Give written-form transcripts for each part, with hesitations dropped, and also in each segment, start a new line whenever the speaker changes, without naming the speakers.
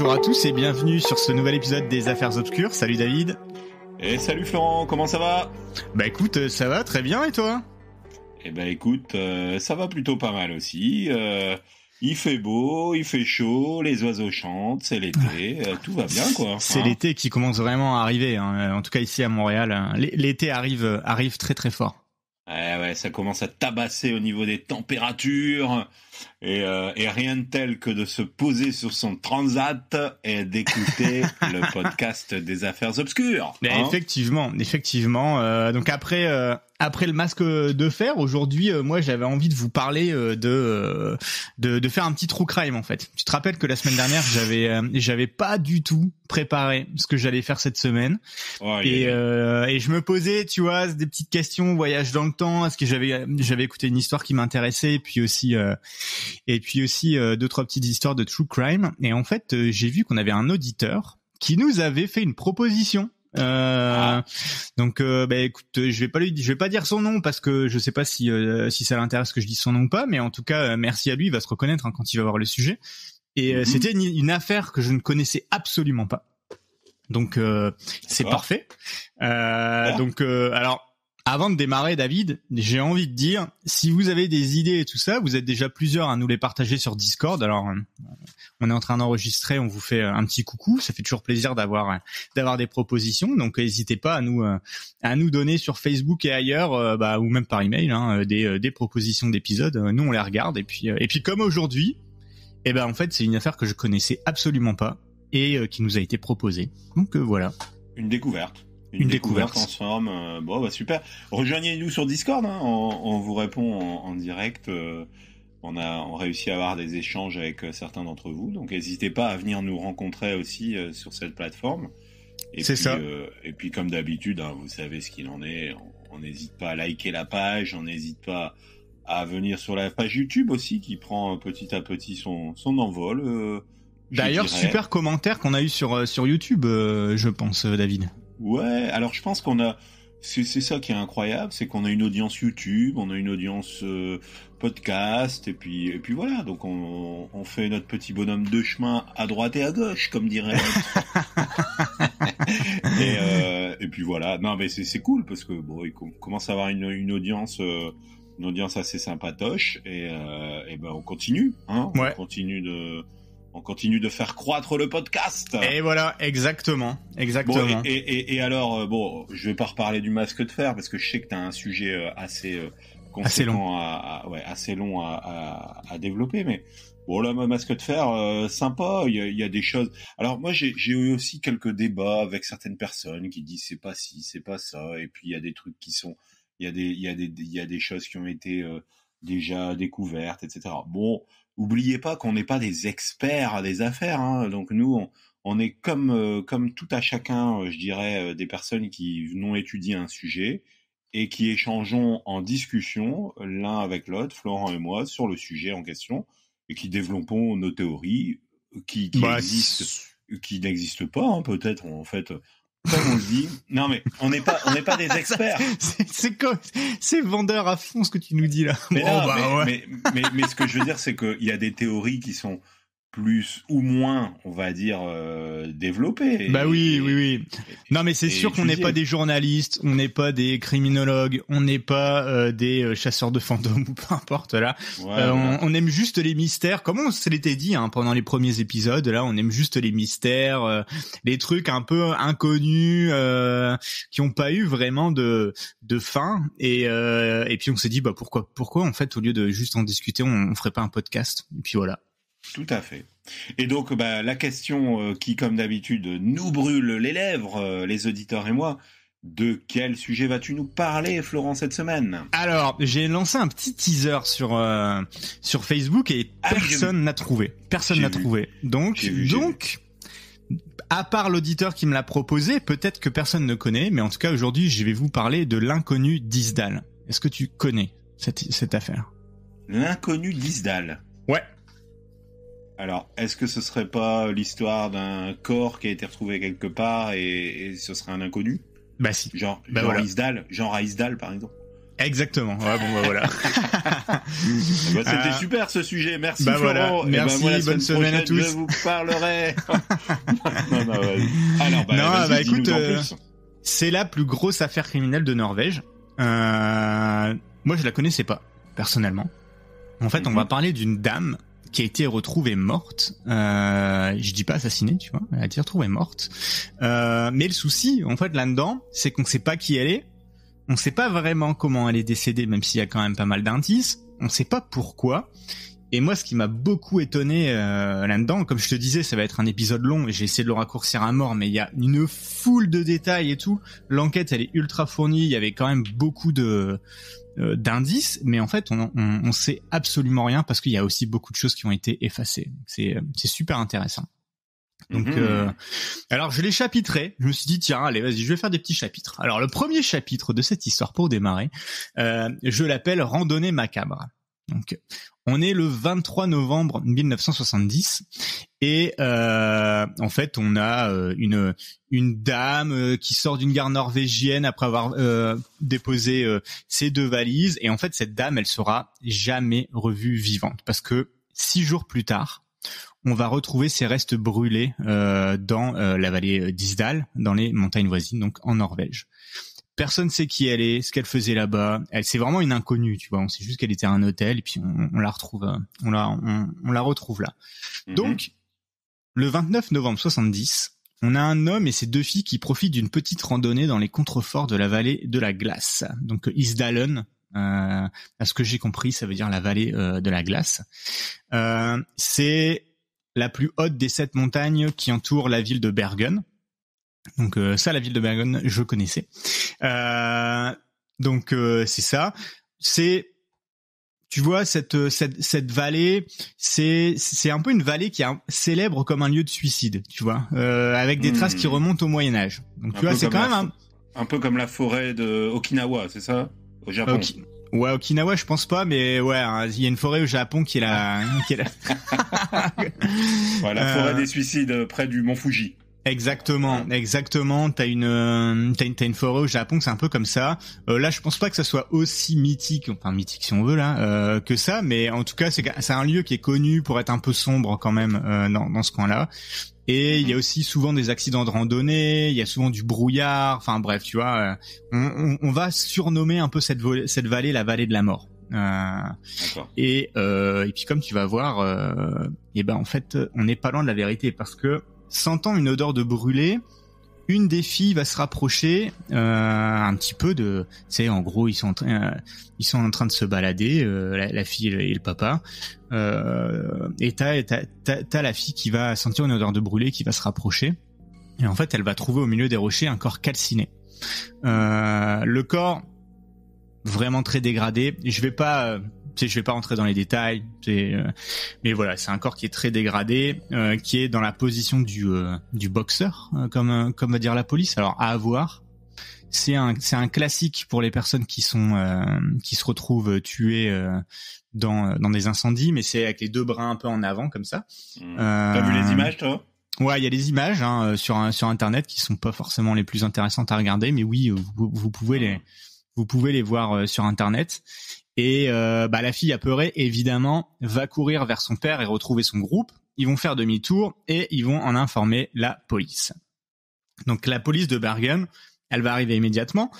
bonjour à tous et bienvenue sur ce nouvel épisode des Affaires Obscures. Salut David.
Et salut Florent, comment ça va ?
Bah écoute, ça va très bien et toi ?
Eh ben écoute, ça va plutôt pas mal aussi. Il fait beau, il fait chaud, les oiseaux chantent, c'est l'été, tout va bien quoi.
C'est l'été qui commence vraiment à arriver, hein. En tout cas ici à Montréal, hein. L'été arrive très très fort.
Ouais, ça commence à tabasser au niveau des températures et rien de tel que de se poser sur son transat et d'écouter le podcast des Affaires Obscures.
Hein, effectivement. Donc après le masque de fer, aujourd'hui, moi j'avais envie de vous parler de faire un petit true crime en fait. Tu te rappelles que la semaine dernière j'avais pas du tout préparé ce que j'allais faire cette semaine et je me posais, tu vois, des petites questions, voyage dans le temps, est-ce que j'avais écouté une histoire qui m'intéressait, et puis aussi deux trois petites histoires de true crime, et en fait j'ai vu qu'on avait un auditeur qui nous avait fait une proposition. Donc écoute, je vais pas dire son nom parce que je sais pas si ça l'intéresse que je dise son nom ou pas, mais en tout cas merci à lui, il va se reconnaître quand il va voir le sujet. Et c'était une affaire que je ne connaissais absolument pas. Donc c'est parfait. Donc alors avant de démarrer, David, j'ai envie de dire, si vous avez des idées et tout ça, vous êtes déjà plusieurs à nous les partager sur Discord. Alors, on est en train d'enregistrer, on vous fait un petit coucou. Ça fait toujours plaisir d'avoir des propositions. Donc, n'hésitez pas à nous donner sur Facebook et ailleurs, ou même par email, hein, des propositions d'épisodes. Nous, on les regarde. Et puis comme aujourd'hui, en fait, c'est une affaire que je connaissais absolument pas et qui nous a été proposée. Donc voilà.
Une découverte. Une découverte en somme. Super. Rejoignez-nous sur Discord, hein. On vous répond en direct. On a réussi à avoir des échanges avec certains d'entre vous. Donc n'hésitez pas à venir nous rencontrer aussi sur cette plateforme. Ça. Et puis comme d'habitude, hein, vous savez ce qu'il en est. On n'hésite pas à liker la page. On n'hésite pas à venir sur la page YouTube aussi, qui prend petit à petit son envol.
D'ailleurs, super commentaire qu'on a eu sur YouTube, je pense, David.
Ouais, alors je pense c'est ça qui est incroyable, c'est qu'on a une audience YouTube, on a une audience podcast, et puis voilà, donc on fait notre petit bonhomme de chemin à droite et à gauche, comme dirait. et puis voilà, non mais c'est cool parce que il commence à avoir une audience assez sympatoche, et on continue, hein,
ouais.
On continue de faire croître le podcast.
Et voilà, exactement.
Bon, et alors, je vais pas reparler du masque de fer parce que je sais que t'as un sujet assez conséquent, assez long à développer. Mais bon, là, masque de fer, sympa. Il y a des choses. Alors moi, j'ai eu aussi quelques débats avec certaines personnes qui disent c'est pas ci, c'est pas ça. Et puis il y a des trucs il y a des choses qui ont été déjà découvertes, etc. Bon. Oubliez pas qu'on n'est pas des experts des affaires, hein. Donc nous, on est comme tout à chacun, je dirais, des personnes qui n'ont étudié un sujet et qui échangeons en discussion l'un avec l'autre, Florent et moi, sur le sujet en question, et qui développons nos théories qui n'existent pas, hein, peut-être en fait. Comme on le dit, non mais on n'est pas des experts.
C'est vendeur à fond ce que tu nous dis là.
Mais ce que je veux dire, c'est qu'il y a des théories qui sont plus ou moins, on va dire, développées.
Oui. Non, mais c'est sûr qu'on n'est pas des journalistes, on n'est pas des criminologues, on n'est pas des chasseurs de fantômes ou peu importe là. Ouais, on aime juste les mystères, comme on se l'était dit pendant les premiers épisodes. Là, on aime juste les mystères, les trucs un peu inconnus qui ont pas eu vraiment de fin. Et puis on s'est dit pourquoi en fait, au lieu de juste en discuter, on ferait pas un podcast. Et puis voilà.
Tout à fait. Et donc, la question qui, comme d'habitude, nous brûle les lèvres, les auditeurs et moi, de quel sujet vas-tu nous parler, Florent, cette semaine ?
Alors, j'ai lancé un petit teaser sur Facebook et personne n'a trouvé. Personne n'a trouvé. Donc, à part l'auditeur qui me l'a proposé, peut-être que personne ne connaît, mais en tout cas, aujourd'hui, je vais vous parler de l'inconnu d'Isdal. Est-ce que tu connais cette affaire ?
L'inconnu d'Isdal ?
Ouais.
Alors, est-ce que ce serait pas l'histoire d'un corps qui a été retrouvé quelque part et ce serait un inconnu ?
Bah si.
Genre
voilà.
Isdal, genre à Isdal par exemple.
Exactement. Ouais, bon, bah, voilà.
C'était super ce sujet. Merci
Florent.
Voilà.
Merci.
Moi,
bonne semaine à tous.
Je vous parlerai. non, alors,
bah écoute, c'est la plus grosse affaire criminelle de Norvège. Moi, je la connaissais pas personnellement. En fait, on va parler d'une dame qui a été retrouvée morte. Je dis pas assassinée, tu vois. Elle a été retrouvée morte. Mais le souci, en fait, là-dedans, c'est qu'on sait pas qui elle est. On sait pas vraiment comment elle est décédée, même s'il y a quand même pas mal d'indices. On sait pas pourquoi. Et moi, ce qui m'a beaucoup étonné là-dedans, comme je te disais, ça va être un épisode long, et j'ai essayé de le raccourcir à mort, mais il y a une foule de détails et tout. L'enquête, elle est ultra fournie. Il y avait quand même beaucoup d'indices, mais en fait, on sait absolument rien parce qu'il y a aussi beaucoup de choses qui ont été effacées. C'est super intéressant. Donc, alors je l'ai chapitré. Je me suis dit tiens, allez, vas-y, je vais faire des petits chapitres. Alors le premier chapitre de cette histoire pour démarrer, je l'appelle Randonnée macabre. Donc, on est le 23 novembre 1970 et en fait, on a une dame qui sort d'une gare norvégienne après avoir déposé ses 2 valises, et en fait, cette dame, elle sera jamais revue vivante parce que 6 jours plus tard, on va retrouver ses restes brûlés dans la vallée d'Isdal, dans les montagnes voisines, donc en Norvège. Personne sait qui elle est, ce qu'elle faisait là-bas. C'est vraiment une inconnue, tu vois. On sait juste qu'elle était à un hôtel et puis on la retrouve, on la retrouve là. Donc, le 29 novembre 70, on a un homme et ses 2 filles qui profitent d'une petite randonnée dans les contreforts de la vallée de la glace. Donc Isdalen, à ce que j'ai compris, ça veut dire la vallée de la glace. C'est la plus haute des 7 montagnes qui entourent la ville de Bergen. Donc ça, la ville de Bergen, je connaissais. Donc c'est ça. C'est, tu vois, cette vallée, c'est un peu une vallée qui est célèbre comme un lieu de suicide, tu vois, avec des traces qui remontent au Moyen Âge. Donc tu vois, c'est quand même
un peu comme la forêt de Okinawa, c'est ça, au Japon.
Ouais, Okinawa, je pense pas, mais ouais, il y a une forêt au Japon qui est la
ouais, la forêt des suicides près du mont Fuji.
Exactement. T'as une forêt au Japon, c'est un peu comme ça. Là, je pense pas que ça soit aussi mythique si on veut là, que ça, mais en tout cas, c'est un lieu qui est connu pour être un peu sombre quand même dans ce coin-là. Et il y a aussi souvent des accidents de randonnée, il y a souvent du brouillard. Enfin bref, tu vois, on va surnommer un peu cette vallée la vallée de la mort. Et puis comme tu vas voir, et ben en fait, on n'est pas loin de la vérité parce que sentant une odeur de brûlé, une des filles va se rapprocher un petit peu de, tu sais, en gros ils sont en train de se balader, la fille et le papa, et t'as la fille qui va sentir une odeur de brûlé, qui va se rapprocher, et en fait elle va trouver au milieu des rochers un corps calciné, le corps vraiment très dégradé. Je vais pas rentrer dans les détails, mais voilà, c'est un corps qui est très dégradé, qui est dans la position du boxeur, comme va dire la police. Alors à voir, c'est un classique pour les personnes qui se retrouvent tuées dans des incendies, mais c'est avec les 2 bras un peu en avant comme ça.
T'as vu les images, toi ?
Ouais, il y a des images sur internet qui sont pas forcément les plus intéressantes à regarder, mais oui, vous pouvez les voir sur internet. Et la fille apeurée, évidemment, va courir vers son père et retrouver son groupe. Ils vont faire demi-tour et ils vont en informer la police. Donc la police de Bergen, elle va arriver immédiatement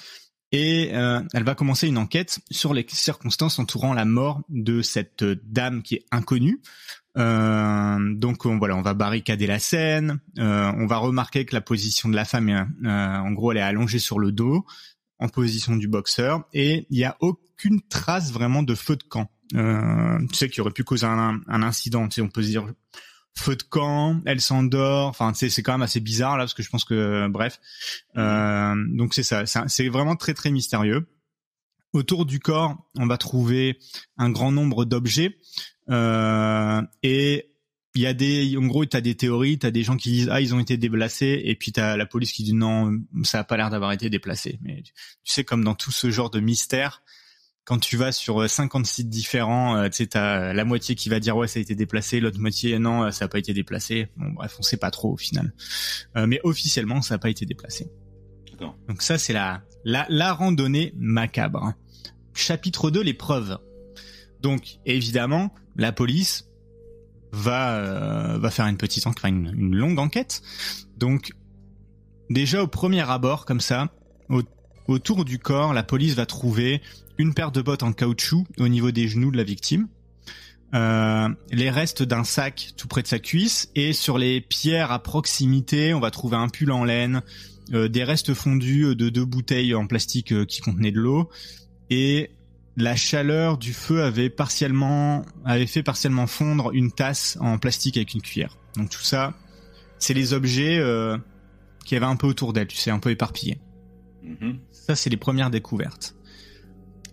et elle va commencer une enquête sur les circonstances entourant la mort de cette dame qui est inconnue. Donc on va barricader la scène. On va remarquer que la position de la femme, en gros, elle est allongée sur le dos, en position du boxeur, et il y a aucune trace vraiment de feu de camp. Tu sais, qui aurait pu causer un incident. Tu sais, on peut se dire feu de camp, elle s'endort. Enfin, tu sais, c'est quand même assez bizarre là, parce que je pense que, bref. Donc c'est ça. C'est vraiment très très mystérieux. Autour du corps, on va trouver un grand nombre d'objets, et il y a en gros, t'as des théories, t'as des gens qui disent ils ont été déplacés, et puis t'as la police qui dit non, ça a pas l'air d'avoir été déplacé. Mais tu sais, comme dans tout ce genre de mystère, quand tu vas sur 50 sites différents, tu sais, t'as la moitié qui va dire ouais, ça a été déplacé, l'autre moitié non, ça a pas été déplacé. Bon, bref, on sait pas trop au final. Mais officiellement, ça a pas été déplacé.
D'accord.
Donc ça, c'est la randonnée macabre. chapitre 2, les preuves. Donc, évidemment, la police va faire une longue enquête. Donc, déjà au premier abord, comme ça, autour du corps, la police va trouver une paire de bottes en caoutchouc au niveau des genoux de la victime, les restes d'un sac tout près de sa cuisse, et sur les pierres à proximité, on va trouver un pull en laine, des restes fondus de 2 bouteilles en plastique qui contenaient de l'eau, et la chaleur du feu avait fait partiellement fondre une tasse en plastique avec une cuillère. Donc tout ça, c'est les objets qu'il y avait un peu autour d'elle, tu sais, un peu éparpillés. Ça, c'est les premières découvertes.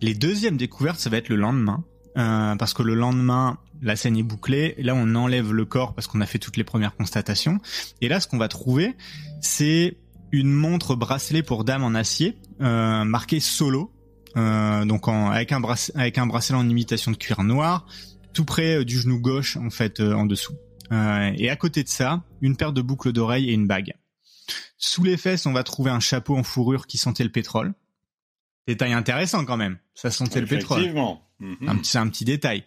Les deuxièmes découvertes, ça va être le lendemain, parce que le lendemain, la scène est bouclée. Et là, on enlève le corps parce qu'on a fait toutes les premières constatations. Et là, ce qu'on va trouver, c'est une montre bracelet pour dame en acier, marquée Solo. Donc avec un bracelet en imitation de cuir noir, tout près du genou gauche en fait, en dessous. Et à côté de ça, une paire de boucles d'oreilles et une bague. Sous les fesses, on va trouver un chapeau en fourrure qui sentait le pétrole. Détail intéressant quand même, ça sentait le pétrole.
Effectivement.
C'est un petit détail.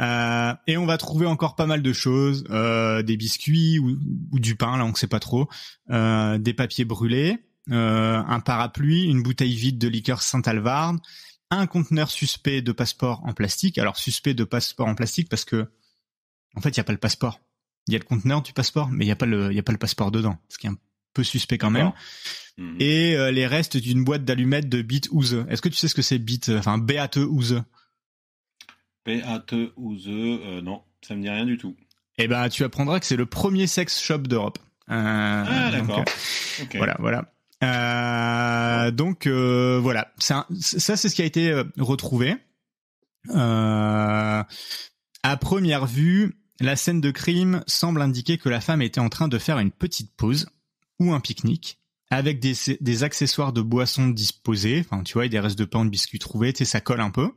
Et on va trouver encore pas mal de choses, des biscuits ou du pain, là on ne sait pas trop, des papiers brûlés. Un parapluie, une bouteille vide de liqueur Saint-Alvard, un conteneur suspect de passeport en plastique. Alors suspect de passeport en plastique parce que en fait il y a pas le passeport. Il y a le conteneur du passeport, mais il y a pas le passeport dedans, ce qui est un peu suspect quand même. Et les restes d'une boîte d'allumettes de Beate Ouse. Est-ce que tu sais ce que c'est Beate, enfin Beate Ouse?
Beate Ouse, non, ça me dit rien du tout.
Eh ben tu apprendras que c'est le premier sex shop d'Europe.
D'accord.
Donc,
Okay.
Voilà. Donc voilà, ça c'est ce qui a été retrouvé. À première vue, la scène de crime semble indiquer que la femme était en train de faire une petite pause ou un pique-nique avec des accessoires de boissons disposés. Enfin, tu vois, des restes de pain, de biscuits trouvés, tu sais, ça colle un peu.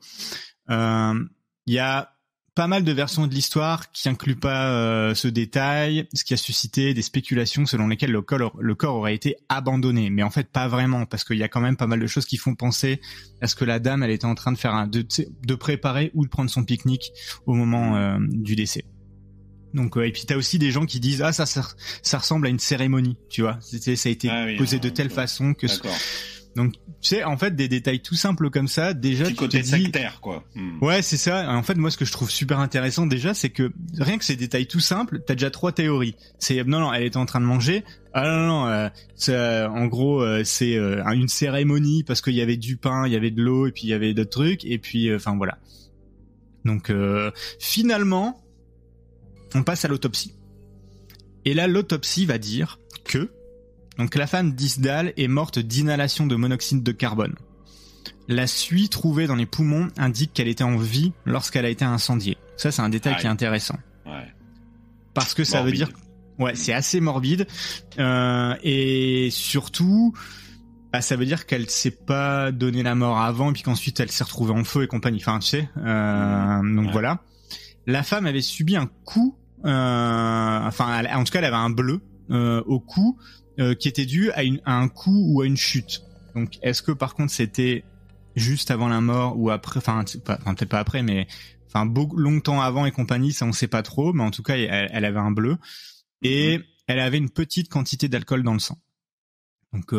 Il y a pas mal de versions de l'histoire qui incluent pas ce détail, ce qui a suscité des spéculations selon lesquelles le corps aurait été abandonné, mais en fait pas vraiment, parce qu'il y a quand même pas mal de choses qui font penser à ce que la dame elle était en train de faire de préparer ou de prendre son pique-nique au moment du décès. Donc et puis t'as aussi des gens qui disent ça ressemble à une cérémonie, tu vois, ça a été posé de telle façon que donc tu sais, en fait, des détails tout simples comme ça, déjà
petit côté sectaire, quoi.
Ouais, c'est ça. En fait, moi, ce que je trouve super intéressant déjà, c'est que rien que ces détails tout simples, t'as déjà 3 théories. C'est non, elle était en train de manger. Ah non, en gros, c'est une cérémonie parce qu'il y avait du pain, il y avait de l'eau et puis il y avait d'autres trucs et puis enfin voilà. Donc finalement, on passe à l'autopsie. Et là, l'autopsie va dire que donc la femme d'Isdal est morte d'inhalation de monoxyde de carbone. La suie trouvée dans les poumons indique qu'elle était en vie lorsqu'elle a été incendiée. Ça, c'est un détail qui est intéressant.
Ouais.
Parce que ça veut dire... Ouais, c'est assez morbide. Et surtout, ça veut dire qu'elle s'est pas donné la mort avant et puis qu'ensuite elle s'est retrouvée en feu et compagnie. Enfin, tu sais. Donc voilà. La femme avait subi un coup... en tout cas, elle avait un bleu au cou... qui était dû à un coup ou à une chute. Donc, est-ce que par contre c'était juste avant la mort ou après, peut-être pas après, mais longtemps avant et compagnie, ça on sait pas trop, mais en tout cas, elle avait un bleu et elle avait une petite quantité d'alcool dans le sang. Donc,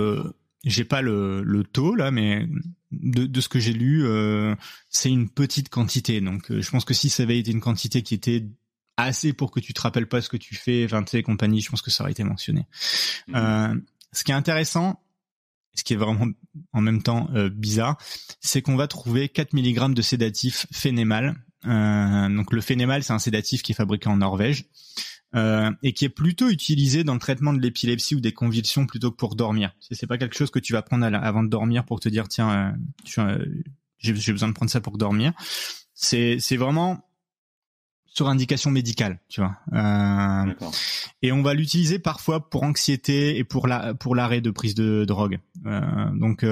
j'ai pas le taux là, mais de ce que j'ai lu, c'est une petite quantité. Donc, je pense que si ça avait été une quantité qui était assez pour que tu te rappelles pas ce que tu fais, enfin tu sais, compagnie, je pense que ça aurait été mentionné. Ce qui est intéressant, ce qui est vraiment en même temps bizarre, c'est qu'on va trouver 4 mg de sédatif phénémal. Donc le phénémal, c'est un sédatif qui est fabriqué en Norvège et qui est plutôt utilisé dans le traitement de l'épilepsie ou des convulsions plutôt que pour dormir. C'est pas quelque chose que tu vas prendre avant de dormir pour te dire tiens, j'ai besoin de prendre ça pour dormir. C'est vraiment sur indication médicale, tu vois. Et on va l'utiliser parfois pour anxiété et pour l'arrêt de prise de drogue. Donc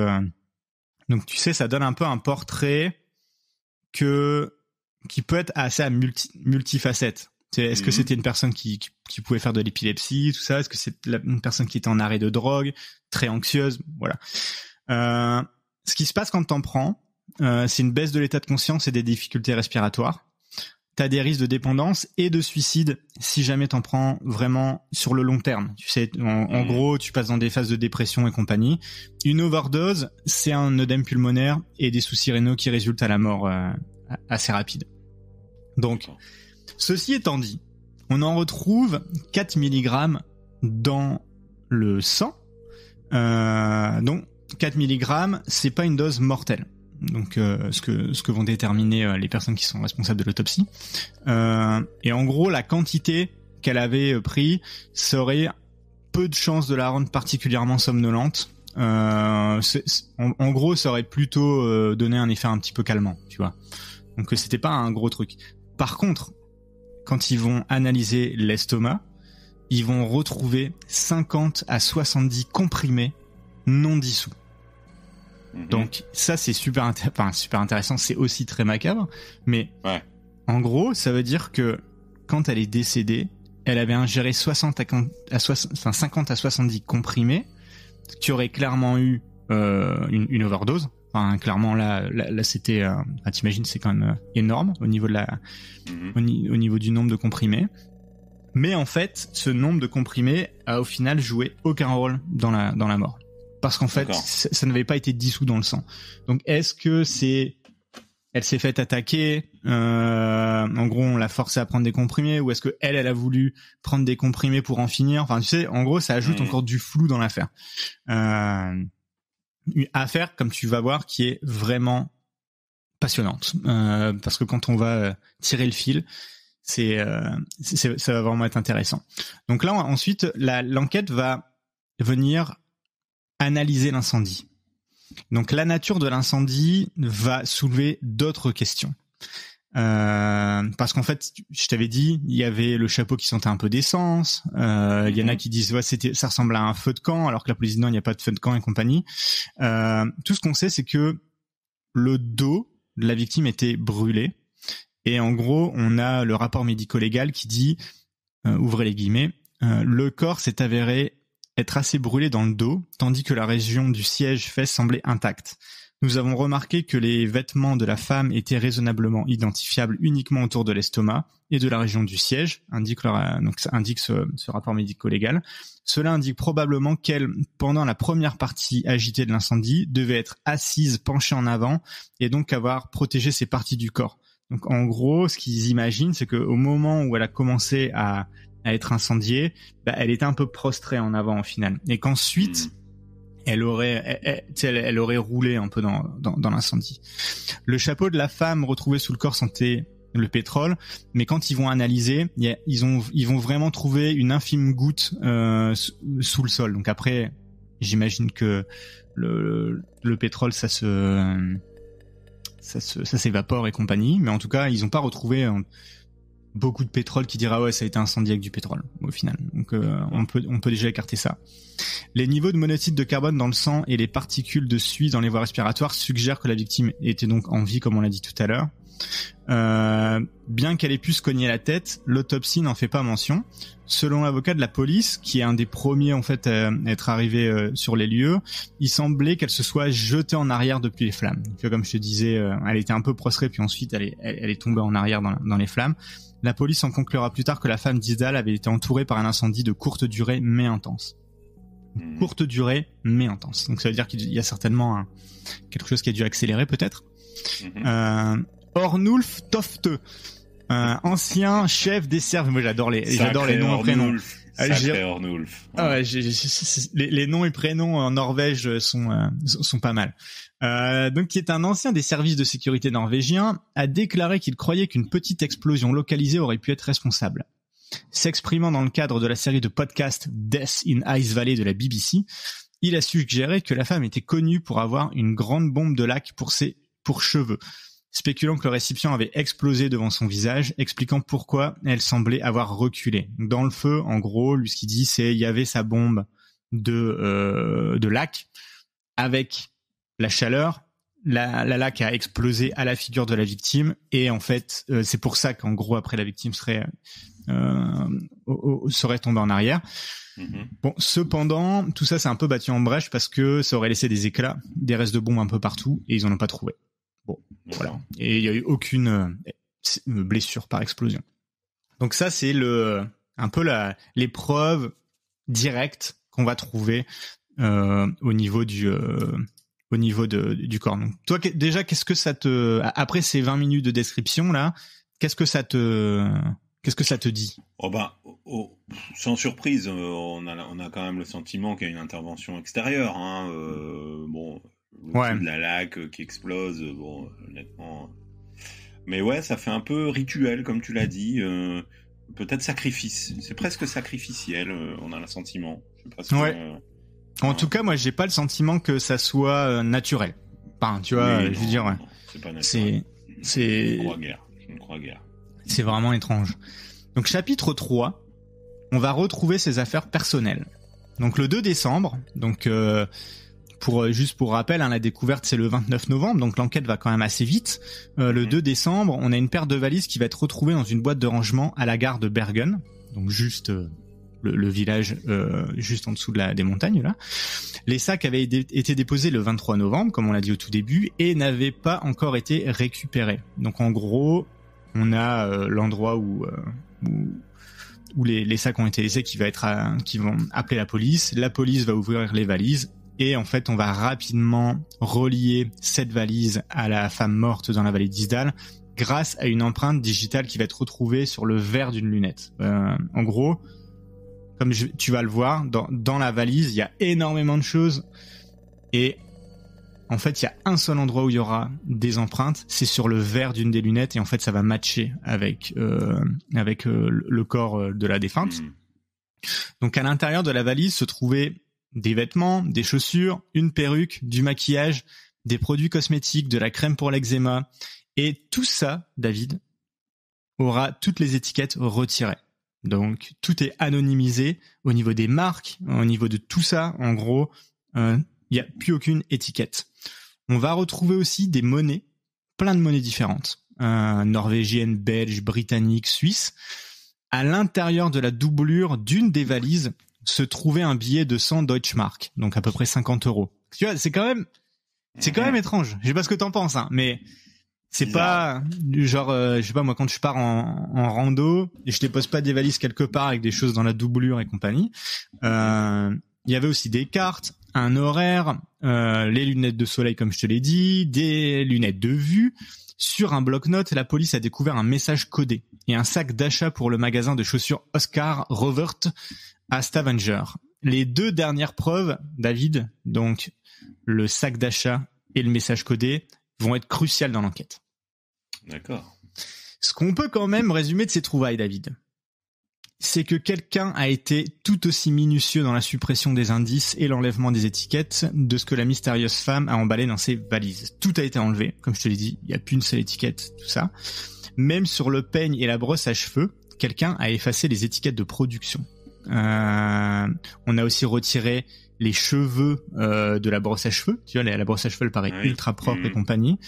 tu sais, ça donne un peu un portrait qui peut être assez à multifacette. Est-ce que c'était une personne qui pouvait faire de l'épilepsie, tout ça? Est-ce que c'est une personne qui était en arrêt de drogue, très anxieuse? Voilà. Ce qui se passe quand t'en prends, c'est une baisse de l'état de conscience et des difficultés respiratoires. T'as des risques de dépendance et de suicide si jamais t'en prends vraiment sur le long terme. Tu sais, en gros, tu passes dans des phases de dépression et compagnie. Une overdose, c'est un œdème pulmonaire et des soucis rénaux qui résultent à la mort assez rapide. Donc, ceci étant dit, on en retrouve 4 mg dans le sang. Donc, 4 mg, c'est pas une dose mortelle. Donc ce que vont déterminer les personnes qui sont responsables de l'autopsie. Et en gros, la quantité qu'elle avait pris serait peu de chances de la rendre particulièrement somnolente. En gros, ça aurait plutôt donné un effet un petit peu calmant, tu vois. Donc c'était pas un gros truc. Par contre, quand ils vont analyser l'estomac, ils vont retrouver 50 à 70 comprimés non dissous. Donc ça c'est super intéressant, c'est aussi très macabre, mais en gros ça veut dire que quand elle est décédée, elle avait ingéré 50 à 70 comprimés, qui aurait clairement eu une overdose. Enfin clairement là c'était, t'imagines, c'est quand même énorme au niveau de au niveau du nombre de comprimés. Mais en fait, ce nombre de comprimés a au final joué aucun rôle dans la mort. Parce qu'en fait, ça n'avait pas été dissous dans le sang. Donc, est-ce que elle s'est faite attaquer, en gros, on l'a forcée à prendre des comprimés, ou est-ce que elle a voulu prendre des comprimés pour en finir? Enfin, tu sais, en gros, ça ajoute encore du flou dans l'affaire. Une affaire, comme tu vas voir, qui est vraiment passionnante. Parce que quand on va tirer le fil, ça va vraiment être intéressant. Donc là, ensuite, l'enquête va venir analyser l'incendie. Donc la nature de l'incendie va soulever d'autres questions. Parce qu'en fait, je t'avais dit, il y avait le chapeau qui sentait un peu d'essence. Il y en a qui disent ça ressemble à un feu de camp, alors que la police dit non, il n'y a pas de feu de camp et compagnie. Tout ce qu'on sait, c'est que le dos de la victime était brûlé. Et en gros, on a le rapport médico-légal qui dit, ouvrez les guillemets, le corps s'est avéré être assez brûlé dans le dos, tandis que la région du siège-fesse semblait intacte. Nous avons remarqué que les vêtements de la femme étaient raisonnablement identifiables uniquement autour de l'estomac et de la région du siège, indique ce rapport médico-légal. Cela indique probablement qu'elle, pendant la première partie agitée de l'incendie, devait être assise, penchée en avant, et donc avoir protégé ses parties du corps. Donc en gros, ce qu'ils imaginent, c'est qu'au moment où elle a commencé à être incendiée, elle était un peu prostrée en avant au final, et qu'ensuite elle aurait roulé un peu dans l'incendie. Le chapeau de la femme retrouvé sous le corps sentait le pétrole, mais quand ils vont analyser, ils vont vraiment trouver une infime goutte sous le sol. Donc après, j'imagine que le pétrole ça s'évapore et compagnie, mais en tout cas ils n'ont pas retrouvé beaucoup de pétrole qui dira ça a été incendié avec du pétrole au final. Donc on peut déjà écarter ça. Les niveaux de monoxyde de carbone dans le sang et les particules de suie dans les voies respiratoires suggèrent que la victime était donc en vie, comme on l'a dit tout à l'heure. Bien qu'elle ait pu se cogner la tête, l'autopsie n'en fait pas mention. Selon l'avocat de la police, qui est un des premiers en fait à être arrivé sur les lieux, il semblait qu'elle se soit jetée en arrière depuis les flammes. Donc, comme je te disais, elle était un peu prostrée, puis ensuite elle est tombée en arrière dans les flammes. La police en conclura plus tard que la femme d'Isdal avait été entourée par un incendie de courte durée mais intense. Courte durée mais intense. Donc ça veut dire qu'il y a certainement quelque chose qui a dû accélérer peut-être. Ornulf Tofte, ancien chef des Serves. Moi j'adore les noms et prénoms. Les noms et prénoms en Norvège sont pas mal. Donc qui est un ancien des services de sécurité norvégiens, a déclaré qu'il croyait qu'une petite explosion localisée aurait pu être responsable. S'exprimant dans le cadre de la série de podcasts Death in Ice Valley de la BBC, il a suggéré que la femme était connue pour avoir une grande bombe de lac pour cheveux, spéculant que le récipient avait explosé devant son visage, expliquant pourquoi elle semblait avoir reculé. Dans le feu, en gros, lui ce qu'il dit, c'est il y avait sa bombe de lac avec la chaleur, la laque a explosé à la figure de la victime, et en fait c'est pour ça qu'en gros après la victime serait tombée en arrière. Bon, cependant, tout ça c'est un peu battu en brèche parce que ça aurait laissé des éclats, des restes de bombes un peu partout, et ils en ont pas trouvé. Voilà. Et il y a eu aucune blessure par explosion. Donc ça, c'est un peu l'épreuve directe qu'on va trouver au niveau du corps. Donc toi, déjà, qu'est-ce que ça après ces 20 minutes de description là, qu'est-ce que ça te dit?
Sans surprise, on a quand même le sentiment qu'il y a une intervention extérieure. De la laque qui explose, honnêtement. Mais ouais, ça fait un peu rituel, comme tu l'as dit. Peut-être sacrifice. C'est presque sacrificiel, on a le sentiment. Je sais pas
en tout cas, moi, j'ai pas le sentiment que ça soit naturel. Enfin, tu vois, je veux dire,
non, c'est pas naturel. Je ne crois guère.
C'est vraiment étrange. Donc, chapitre 3, on va retrouver ses affaires personnelles. Donc, le 2 décembre, donc juste pour rappel, la découverte, c'est le 29 novembre, donc l'enquête va quand même assez vite. Le 2 décembre, on a une paire de valises qui va être retrouvée dans une boîte de rangement à la gare de Bergen, donc juste le village juste en dessous des montagnes là. Les sacs avaient été déposés le 23 novembre, comme on l'a dit au tout début, et n'avaient pas encore été récupérés. Donc en gros, on a l'endroit où les sacs ont été laissés qui vont appeler la police. La police va ouvrir les valises et en fait, on va rapidement relier cette valise à la femme morte dans la vallée d'Isdal grâce à une empreinte digitale qui va être retrouvée sur le verre d'une lunette. En gros, comme tu vas le voir, dans la valise, il y a énormément de choses et en fait, il y a un seul endroit où il y aura des empreintes, c'est sur le verre d'une des lunettes et en fait, ça va matcher avec le corps de la défunte. Donc, à l'intérieur de la valise se trouvaient des vêtements, des chaussures, une perruque, du maquillage, des produits cosmétiques, de la crème pour l'eczéma et tout ça, David, aura toutes les étiquettes retirées. Donc, tout est anonymisé au niveau des marques, au niveau de tout ça. En gros, il n'y a plus aucune étiquette. On va retrouver aussi des monnaies, plein de monnaies différentes, norvégiennes, belges, britanniques, suisses. À l'intérieur de la doublure d'une des valises se trouvait un billet de 100 Deutschmark, donc à peu près 50 €. Tu vois, c'est quand même étrange. Je sais pas ce que t'en penses, hein, mais c'est pas genre, je sais pas moi, quand je pars en rando et je dépose pas des valises quelque part avec des choses dans la doublure et compagnie. Il y avait aussi des cartes, un horaire, les lunettes de soleil comme je te l'ai dit, des lunettes de vue. Sur un bloc-notes, la police a découvert un message codé et un sac d'achat pour le magasin de chaussures Oscar Rovert à Stavanger. Les deux dernières preuves, David, donc le sac d'achat et le message codé, vont être cruciales dans l'enquête.
D'accord.
Ce qu'on peut quand même résumer de ces trouvailles, David, c'est que quelqu'un a été tout aussi minutieux dans la suppression des indices et l'enlèvement des étiquettes de ce que la mystérieuse femme a emballé dans ses valises. Tout a été enlevé, comme je te l'ai dit, il n'y a plus une seule étiquette, tout ça. Même sur le peigne et la brosse à cheveux, quelqu'un a effacé les étiquettes de production. On a aussi retiré les cheveux de la brosse à cheveux. Tu vois, la brosse à cheveux, elle paraît ultra propre et compagnie.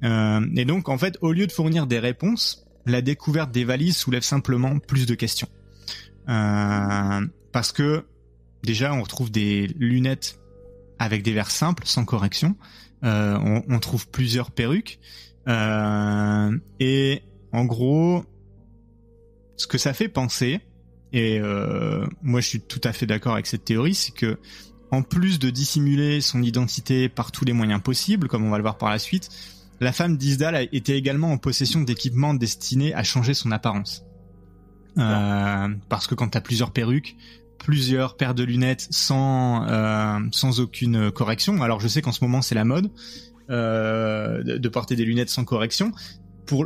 Et donc, en fait, au lieu de fournir des réponses, la découverte des valises soulève simplement plus de questions. Parce que, déjà, on retrouve des lunettes avec des verres simples, sans correction. On trouve plusieurs perruques. Et en gros, ce que ça fait penser, et moi je suis tout à fait d'accord avec cette théorie, c'est que en plus de dissimuler son identité par tous les moyens possibles, comme on va le voir par la suite, la femme d'Isdal était également en possession d'équipements destinés à changer son apparence. Parce que quand t'as plusieurs perruques, plusieurs paires de lunettes sans aucune correction, alors je sais qu'en ce moment c'est la mode de porter des lunettes sans correction, pour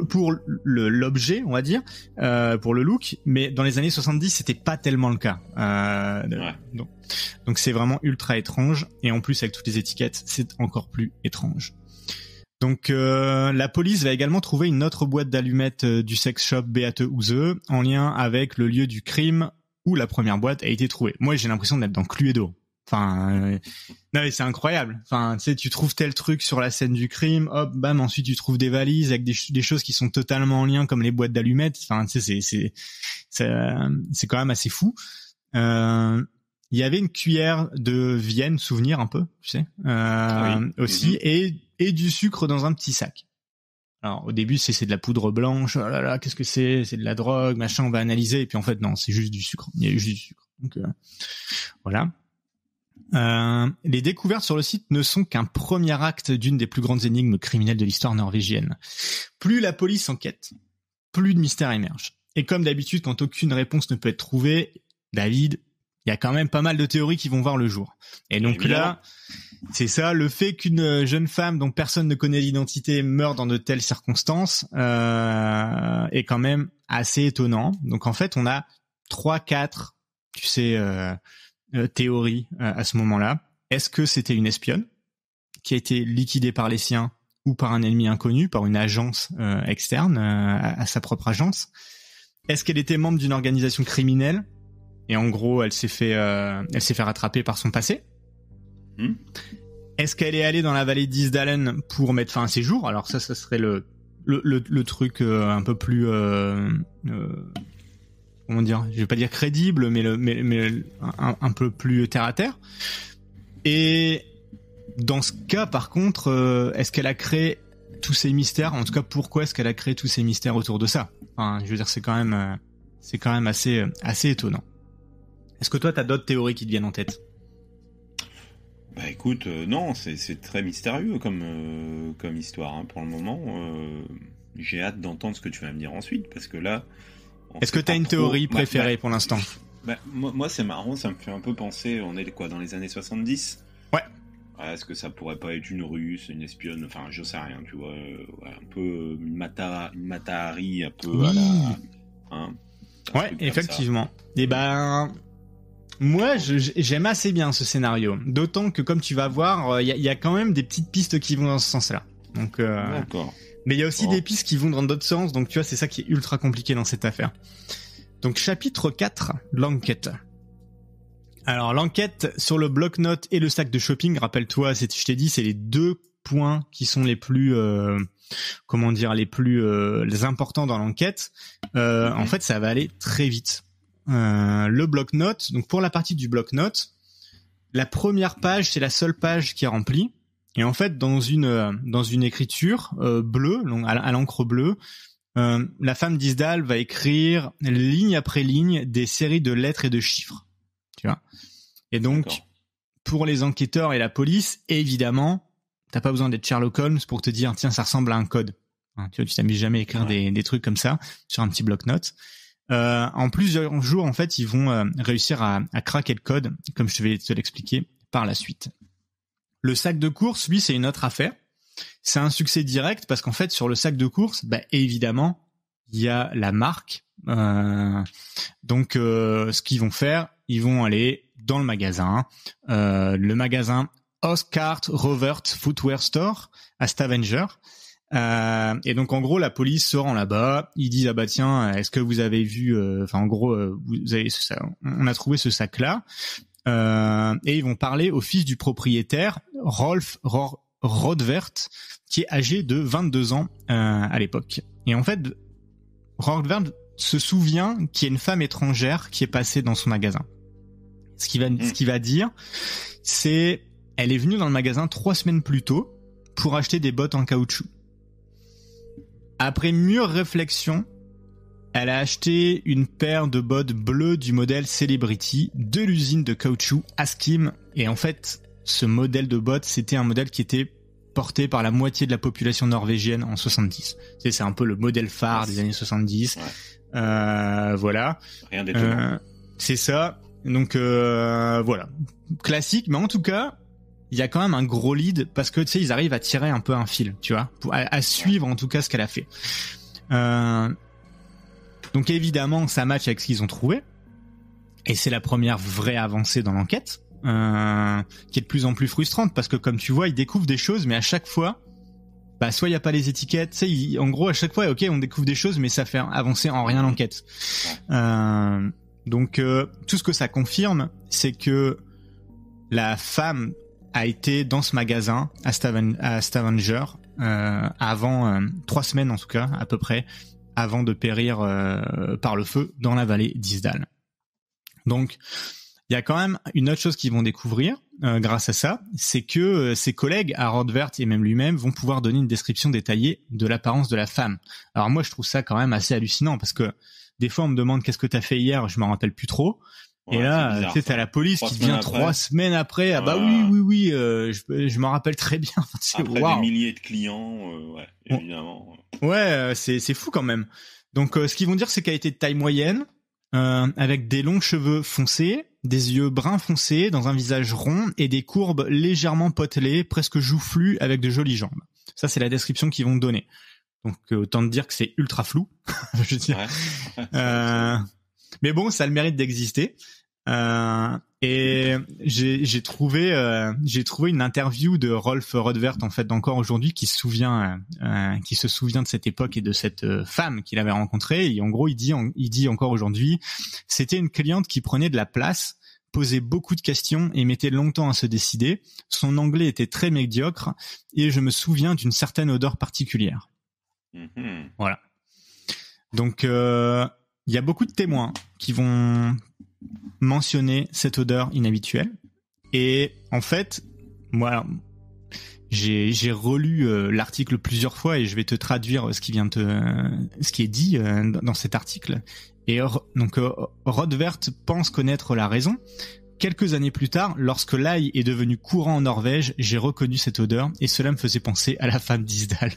l'objet, on va dire, pour le look, mais dans les années 70, c'était pas tellement le cas. Donc c'est vraiment ultra étrange, et en plus avec toutes les étiquettes, c'est encore plus étrange. Donc la police va également trouver une autre boîte d'allumettes du sex shop Beate Huse en lien avec le lieu du crime où la première boîte a été trouvée. Moi, j'ai l'impression d'être dans Cluedo. Enfin, non mais c'est incroyable. Enfin, tu sais, tu trouves tel truc sur la scène du crime, hop, bam, ensuite tu trouves des valises avec des choses qui sont totalement en lien, comme les boîtes d'allumettes. Enfin, tu sais, c'est quand même assez fou. Il y avait une cuillère de Vienne, souvenir un peu, tu sais, aussi, et du sucre dans un petit sac. Alors au début c'est de la poudre blanche, oh là là, qu'est-ce que c'est de la drogue, machin, on va analyser, et puis en fait non, c'est juste du sucre. Il y a juste du sucre. Donc voilà. Les découvertes sur le site ne sont qu'un premier acte d'une des plus grandes énigmes criminelles de l'histoire norvégienne. Plus la police enquête, plus de mystères émergent. Et comme d'habitude, quand aucune réponse ne peut être trouvée, David, il y a quand même pas mal de théories qui vont voir le jour. Et donc là, c'est ça, le fait qu'une jeune femme dont personne ne connaît l'identité meure dans de telles circonstances est quand même assez étonnant. Donc en fait, on a 3-4, tu sais, théories à ce moment-là. Est-ce que c'était une espionne qui a été liquidée par les siens ou par un ennemi inconnu, par une agence externe à sa propre agence? Est-ce qu'elle était membre d'une organisation criminelle et en gros elle s'est fait rattraper par son passé? Est-ce qu'elle est allée dans la vallée d'Isdalen pour mettre fin à ses jours? Alors ça serait le truc un peu plus comment dire, je vais pas dire crédible, mais un peu plus terre à terre. Et dans ce cas, par contre, est-ce qu'elle a créé tous ces mystères? En tout cas, pourquoi est-ce qu'elle a créé tous ces mystères autour de ça? Enfin, je veux dire, c'est quand même assez étonnant. Est-ce que toi, t'as d'autres théories qui te viennent en tête?
Bah écoute, non, c'est très mystérieux comme histoire, hein, pour le moment. J'ai hâte d'entendre ce que tu vas me dire ensuite, parce que là...
Est-ce que t'as une théorie préférée pour l'instant?
Moi, c'est marrant, ça me fait un peu penser, on est quoi, dans les années 70?
Ouais.
Est-ce que ça pourrait pas être une russe, une espionne, enfin, je sais rien, tu vois, un peu une Mata Hari, un peu
oui.
à la... Hein,
ouais, effectivement. Et moi, j'aime assez bien ce scénario. D'autant que, comme tu vas voir, il y a quand même des petites pistes qui vont dans ce sens-là. Donc,
d'accord.
Mais il y a aussi des pistes qui vont dans d'autres sens, donc tu vois, c'est ça qui est ultra compliqué dans cette affaire. Donc, chapitre 4, l'enquête. Alors, l'enquête sur le bloc-notes et le sac de shopping, rappelle-toi, je t'ai dit, c'est les deux points qui sont les plus, les importants dans l'enquête. En fait, ça va aller très vite. Le bloc-notes, donc pour la partie du bloc-notes, la première page, c'est la seule page qui est remplie. Et en fait, dans une écriture bleue, à l'encre bleue, la femme d'Isdal va écrire ligne après ligne des séries de lettres et de chiffres. Tu vois. Et donc, pour les enquêteurs et la police, évidemment, t'as pas besoin d'être Sherlock Holmes pour te dire, tiens, ça ressemble à un code. Hein, tu vois, tu t'amuses jamais à écrire des trucs comme ça sur un petit bloc-notes. En plusieurs jours, en fait, ils vont réussir à craquer le code, comme je vais te l'expliquer par la suite. Le sac de course, lui, c'est une autre affaire. C'est un succès direct parce qu'en fait, sur le sac de course, évidemment, il y a la marque. Donc, ce qu'ils vont faire, ils vont aller dans le magasin Oscar Rovert Footwear Store à Stavanger. Et donc en gros la police se rend là-bas, ils disent ah bah tiens, est-ce que vous avez vu vous avez on a trouvé ce sac là, et ils vont parler au fils du propriétaire, Rolf Rodvert, qui est âgé de 22 ans à l'époque. Et en fait Rodvert se souvient qu'il y a une femme étrangère qui est passée dans son magasin. Ce qu'il va dire, c'est elle est venue dans le magasin 3 semaines plus tôt pour acheter des bottes en caoutchouc. Après mûre réflexion, elle a acheté une paire de bottes bleues du modèle Celebrity de l'usine de caoutchouc Askim. Et en fait, ce modèle de bottes, c'était un modèle qui était porté par la moitié de la population norvégienne en 70. C'est un peu le modèle phare des années 70. Ouais. Voilà.
Rien d'étonnant.
C'est ça. Donc voilà. Classique, mais en tout cas... il y a quand même un gros lead parce que tu sais ils arrivent à tirer un peu un fil, tu vois, à suivre en tout cas ce qu'elle a fait. Donc évidemment ça match avec ce qu'ils ont trouvé et c'est la première vraie avancée dans l'enquête qui est de plus en plus frustrante parce que comme tu vois ils découvrent des choses mais à chaque fois soit il y a pas les étiquettes, tu sais en gros à chaque fois ok on découvre des choses mais ça fait avancer en rien l'enquête. Donc tout ce que ça confirme c'est que la femme a été dans ce magasin à Stavanger avant 3 semaines en tout cas à peu près avant de périr par le feu dans la vallée d'Isdal. Donc il il y a quand même une autre chose qu'ils vont découvrir grâce à ça, c'est que ses collègues à Rodvert et même lui-même vont pouvoir donner une description détaillée de l'apparence de la femme. Alors moi, je trouve ça quand même assez hallucinant parce que des fois, on me demande qu'est-ce que t'as fait hier, je m'en rappelle plus trop. Ouais, et là, tu sais, t'as la police qui vient 3 semaines après. Ah bah oui, je m'en rappelle très bien.
Après des milliers de clients, ouais, évidemment.
Ouais, c'est fou quand même. Donc, ce qu'ils vont dire, c'est qu'elle était de taille moyenne, avec des longs cheveux foncés, des yeux bruns foncés, dans un visage rond et des courbes légèrement potelées, presque joufflues, avec de jolies jambes. Ça, c'est la description qu'ils vont donner. Donc, autant te dire que c'est ultra flou. Je veux dire. Ouais. Mais bon, ça a le mérite d'exister. Et j'ai trouvé une interview de Rolf Rodvert en fait d'encore aujourd'hui qui se souvient de cette époque et de cette femme qu'il avait rencontrée. Et en gros, il dit encore aujourd'hui, c'était une cliente qui prenait de la place, posait beaucoup de questions et mettait longtemps à se décider. Son anglais était très médiocre et je me souviens d'une certaine odeur particulière. Mm-hmm. Voilà. Donc il y a beaucoup de témoins qui vont mentionner cette odeur inhabituelle. Et en fait, moi, j'ai relu l'article plusieurs fois et je vais te traduire ce qui est dit dans cet article. Et donc, Rodvert pense connaître la raison. Quelques années plus tard, lorsque l'ail est devenu courant en Norvège, j'ai reconnu cette odeur et cela me faisait penser à la femme d'Isdal.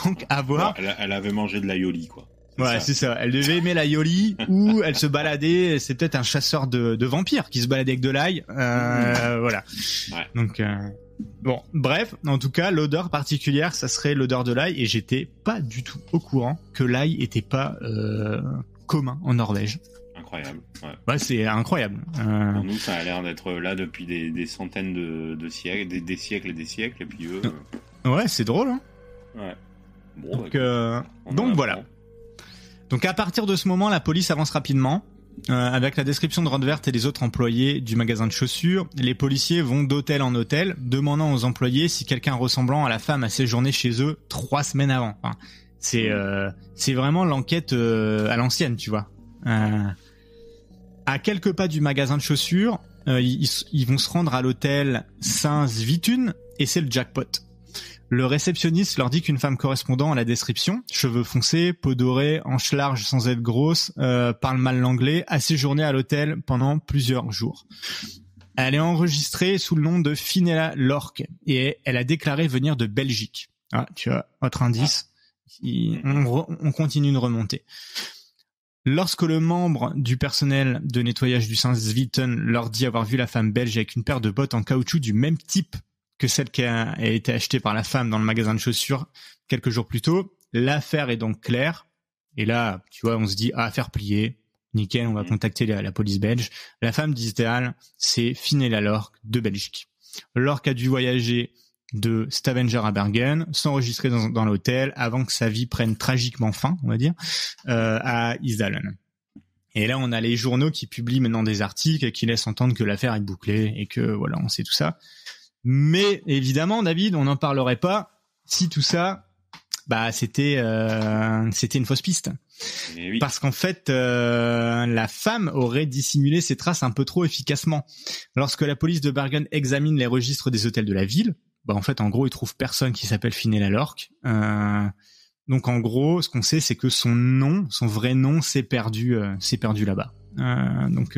Donc, à voir.
Elle avait mangé de l'aioli, quoi.
Ouais, c'est ça. Elle devait aimer l'aioli ou elle se baladait. C'est peut-être un chasseur de vampires qui se baladait avec de l'ail. Voilà. Ouais. Donc, bon, bref. En tout cas, l'odeur particulière, ça serait l'odeur de l'ail et j'étais pas du tout au courant que l'ail était pas commun en Norvège.
Incroyable.
Ouais, c'est incroyable.
Pour nous, ça a l'air d'être là depuis des centaines de siècles, des siècles et des siècles, et puis eux.
Ouais, c'est drôle. Hein.
Ouais.
Bon, donc voilà. Donc à partir de ce moment, la police avance rapidement. Avec la description de Rodvert et les autres employés du magasin de chaussures, les policiers vont d'hôtel en hôtel, demandant aux employés si quelqu'un ressemblant à la femme a séjourné chez eux 3 semaines avant. Enfin, c'est vraiment l'enquête à l'ancienne, tu vois. À quelques pas du magasin de chaussures, ils vont se rendre à l'hôtel Saint-Svithun et c'est le jackpot. Le réceptionniste leur dit qu'une femme correspondant à la description, cheveux foncés, peau dorée, hanches larges sans être grosse, parle mal l'anglais, a séjourné à l'hôtel pendant plusieurs jours. Elle est enregistrée sous le nom de Finella Lorck et elle a déclaré venir de Belgique. Ah, tu vois, autre indice, on continue de remonter. Lorsque le membre du personnel de nettoyage du Saint-Svithun leur dit avoir vu la femme belge avec une paire de bottes en caoutchouc du même type que celle qui a été achetée par la femme dans le magasin de chaussures quelques jours plus tôt, l'affaire est donc claire. Et là, tu vois, on se dit, affaire pliée, nickel, on va contacter la police belge. La femme d'Isdal, c'est Finella Lorck de Belgique. Lorck a dû voyager de Stavanger à Bergen, s'enregistrer dans l'hôtel avant que sa vie prenne tragiquement fin, on va dire, à Isdalen. Et là, on a les journaux qui publient maintenant des articles et qui laissent entendre que l'affaire est bouclée et que voilà, on sait tout ça. Mais évidemment, David, on n'en parlerait pas si tout ça, c'était une fausse piste.
Oui.
Parce qu'en fait, la femme aurait dissimulé ses traces un peu trop efficacement. Lorsque la police de Bergen examine les registres des hôtels de la ville, en fait, en gros, ils trouvent personne qui s'appelle Finella Lorck. Donc, en gros, ce qu'on sait, c'est que son vrai nom, s'est perdu là-bas. Donc,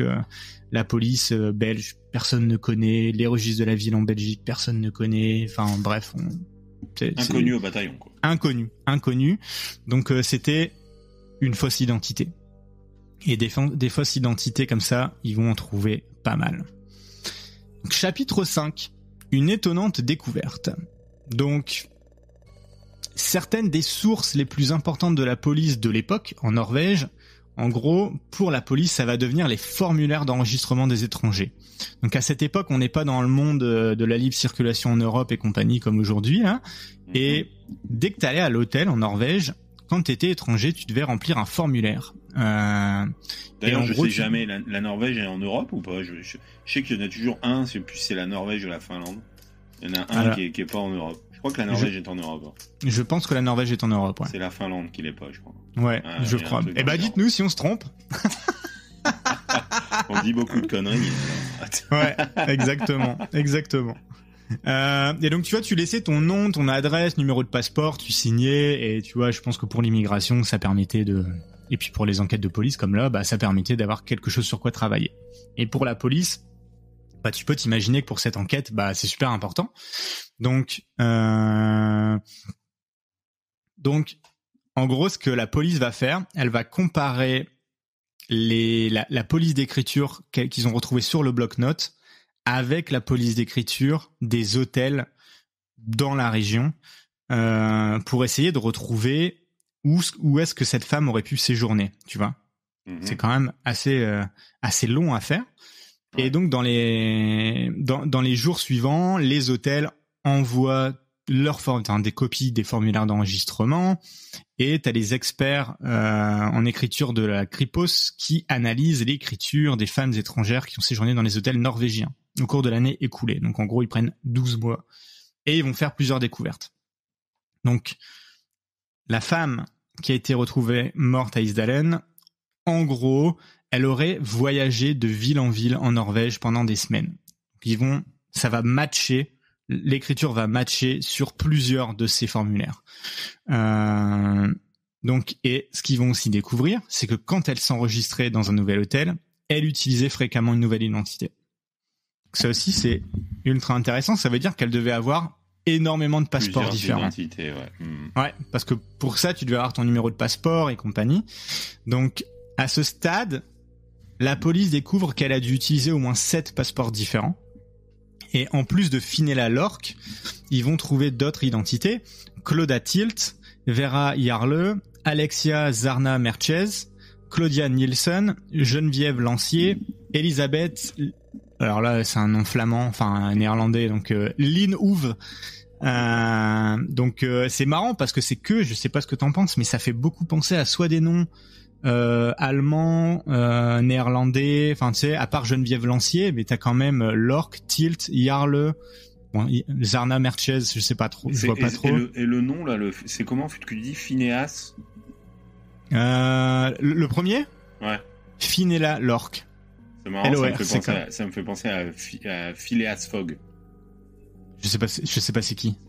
la police belge, personne ne connaît. Les registres de la ville en Belgique, personne ne connaît. Enfin, bref,
inconnu au bataillon, quoi.
Inconnu. Donc, c'était une fausse identité. Et des fausses identités comme ça, ils vont en trouver pas mal. Donc, chapitre 5. Une étonnante découverte. Donc, certaines des sources les plus importantes de la police de l'époque, en Norvège, en gros, pour la police, ça va devenir les formulaires d'enregistrement des étrangers. Donc à cette époque, on n'est pas dans le monde de la libre circulation en Europe et compagnie comme aujourd'hui, là. Et dès que t'allais à l'hôtel en Norvège, quand t'étais étranger, tu devais remplir un formulaire.
D'ailleurs, je sais jamais, la Norvège est en Europe ou pas? Je sais qu'il y en a toujours un, je sais plus si c'est la Norvège ou la Finlande. Il y en a un qui est pas en Europe. Je crois que la Norvège est en Europe.
Je pense que la Norvège est en Europe, ouais.
C'est la Finlande qui l'est pas, je crois.
Ouais, je crois. Dites-nous si on se trompe.
On dit beaucoup de conneries.
Ouais, exactement. Et donc tu vois, tu laissais ton nom, ton adresse, numéro de passeport, tu signais, et tu vois, je pense que pour l'immigration, ça permettait et puis pour les enquêtes de police comme là, ça permettait d'avoir quelque chose sur quoi travailler. Et pour la police, tu peux t'imaginer que pour cette enquête, c'est super important. Donc, en gros, ce que la police va faire, elle va comparer la police d'écriture qu'ils ont retrouvée sur le bloc-notes avec la police d'écriture des hôtels dans la région pour essayer de retrouver où est-ce que cette femme aurait pu séjourner, tu vois. C'est quand même assez long à faire. Ouais. Et donc dans les jours suivants, les hôtels envoient des copies des formulaires d'enregistrement, et t'as les experts en écriture de la Kripos qui analysent l'écriture des femmes étrangères qui ont séjourné dans les hôtels norvégiens au cours de l'année écoulée. Donc en gros, ils prennent 12 mois et ils vont faire plusieurs découvertes. Donc la femme qui a été retrouvée morte à Isdalen, en gros, elle aurait voyagé de ville en ville en Norvège pendant des semaines. Ça va matcher, l'écriture va matcher sur plusieurs de ces formulaires. Et ce qu'ils vont aussi découvrir, c'est que quand elle s'enregistrait dans un nouvel hôtel, elle utilisait fréquemment une nouvelle identité. Donc ça aussi, c'est ultra intéressant. Ça veut dire qu'elle devait avoir énormément de passeports différents. Ouais, parce que pour ça, tu devais avoir ton numéro de passeport et compagnie. Donc, à ce stade, la police découvre qu'elle a dû utiliser au moins 7 passeports différents. Et en plus de Finella Lorck, ils vont trouver d'autres identités. Claudia Tilt, Vera Jarle, Alexia Zarna Merchez, Claudia Nielsen, Geneviève Lancier, Elisabeth... Alors là, c'est un nom flamand, enfin néerlandais, donc Lynn Hoeve. C'est marrant parce que je sais pas ce que t'en penses, mais ça fait beaucoup penser à soit des noms allemands, néerlandais, enfin tu sais, à part Geneviève Lancier, mais t'as quand même Lorck, Tilt, Jarle, Zarna Merchez, je sais pas trop, je vois pas trop.
Et le nom là, c'est comment tu dis Phineas?
Le premier?
Ouais.
Finella Lorck.
C'est marrant, ça me fait penser à Phileas Fogg.
Je sais pas c'est qui.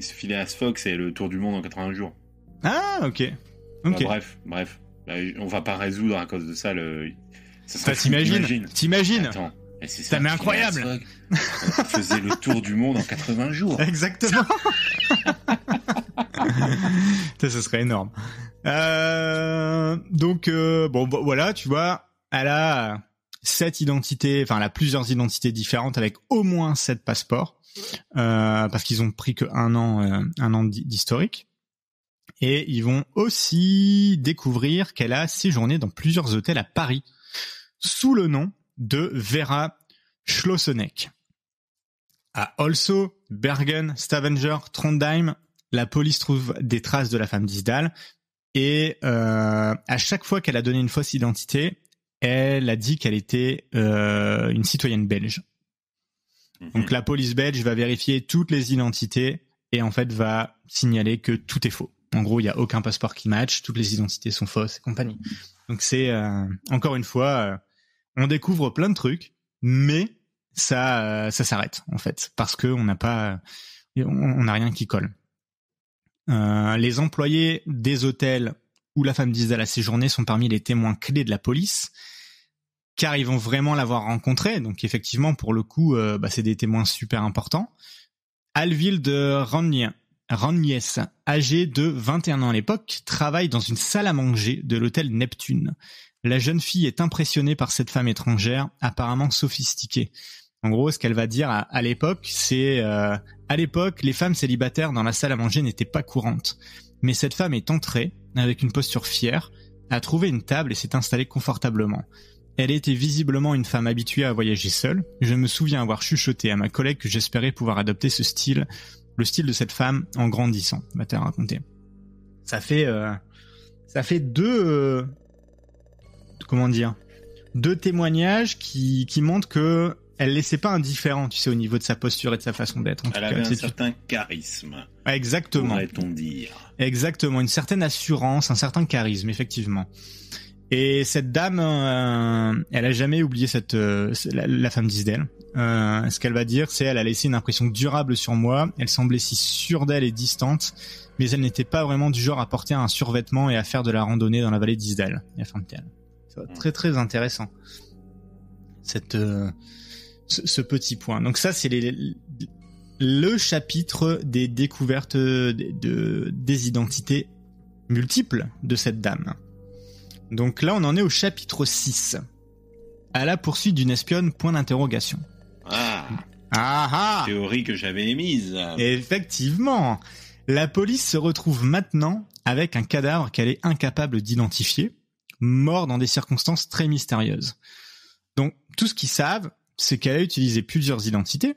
Phileas Fogg, c'est le tour du monde en 80 jours.
Ah, ok.
Bref. On va pas résoudre à cause de ça
T'imagines.
Attends.
Ça mais incroyable.
Il faisait le tour du monde en 80 jours.
Exactement. Ça serait énorme. Voilà, tu vois, elle a 7 identités, enfin elle a plusieurs identités différentes avec au moins 7 passeports, parce qu'ils ont pris que un an d'historique. Et ils vont aussi découvrir qu'elle a séjourné dans plusieurs hôtels à Paris sous le nom de Vera Schlosseneck. À Also, Bergen, Stavanger, Trondheim, la police trouve des traces de la femme d'Isdal, et à chaque fois qu'elle a donné une fausse identité, elle a dit qu'elle était une citoyenne belge. Donc la police belge va vérifier toutes les identités et en fait va signaler que tout est faux. En gros, il y a aucun passeport qui match, toutes les identités sont fausses et compagnie. Donc c'est encore une fois, on découvre plein de trucs, mais ça s'arrête en fait parce que on n'a rien qui colle. Les employés des hôtels où la femme d'Isdal a séjourné sont parmi les témoins clés de la police, car ils vont vraiment l'avoir rencontrée. Donc effectivement, pour le coup, c'est des témoins super importants. Alvhild de Ragnes, âgée de 21 ans à l'époque, travaille dans une salle à manger de l'hôtel Neptune. La jeune fille est impressionnée par cette femme étrangère, apparemment sophistiquée. En gros, ce qu'elle va dire à l'époque, c'est à l'époque, les femmes célibataires dans la salle à manger n'étaient pas courantes. Mais cette femme est entrée, avec une posture fière, a trouvé une table et s'est installée confortablement. Elle était visiblement une femme habituée à voyager seule. Je me souviens avoir chuchoté à ma collègue que j'espérais pouvoir adopter le style de cette femme en grandissant, va-t-elle raconter. Ça fait deux témoignages qui montrent que elle laissait pas indifférent, tu sais, au niveau de sa posture et de sa façon d'être.
Elle avait un certain charisme.
Exactement.
Pourrait-on dire.
Exactement, une certaine assurance, un certain charisme, effectivement. Et cette dame, elle a jamais oublié la femme d'Isdale. Ce qu'elle va dire, c'est elle a laissé une impression durable sur moi. Elle semblait si sûre d'elle et distante, mais elle n'était pas vraiment du genre à porter un survêtement et à faire de la randonnée dans la vallée d'Isdale. La fin de tel. C'est très très intéressant. Ce petit point. Donc ça, c'est le chapitre des découvertes des identités multiples de cette dame. Donc là, on en est au chapitre 6. À la poursuite d'une espionne, point d'interrogation.
Théorie que j'avais émise.
Effectivement. La police se retrouve maintenant avec un cadavre qu'elle est incapable d'identifier, mort dans des circonstances très mystérieuses. Donc, tout ce qu'ils savent, c'est qu'elle a utilisé plusieurs identités.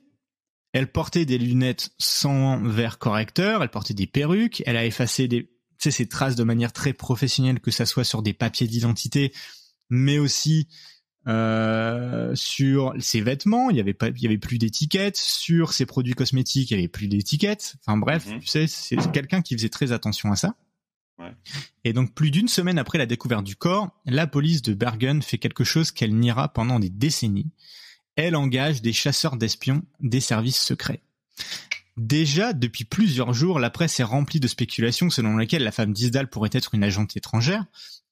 Elle portait des lunettes sans verre correcteur, elle portait des perruques, elle a effacé ses traces de manière très professionnelle, que ça soit sur des papiers d'identité, mais aussi sur ses vêtements, il y avait plus d'étiquettes, sur ses produits cosmétiques, il y avait plus d'étiquettes. Enfin bref, tu sais, c'est quelqu'un qui faisait très attention à ça.
Ouais.
Et donc plus d'une semaine après la découverte du corps, la police de Bergen fait quelque chose qu'elle niera pendant des décennies. Elle engage des chasseurs d'espions des services secrets. Déjà, depuis plusieurs jours, la presse est remplie de spéculations selon lesquelles la femme d'Isdale pourrait être une agente étrangère.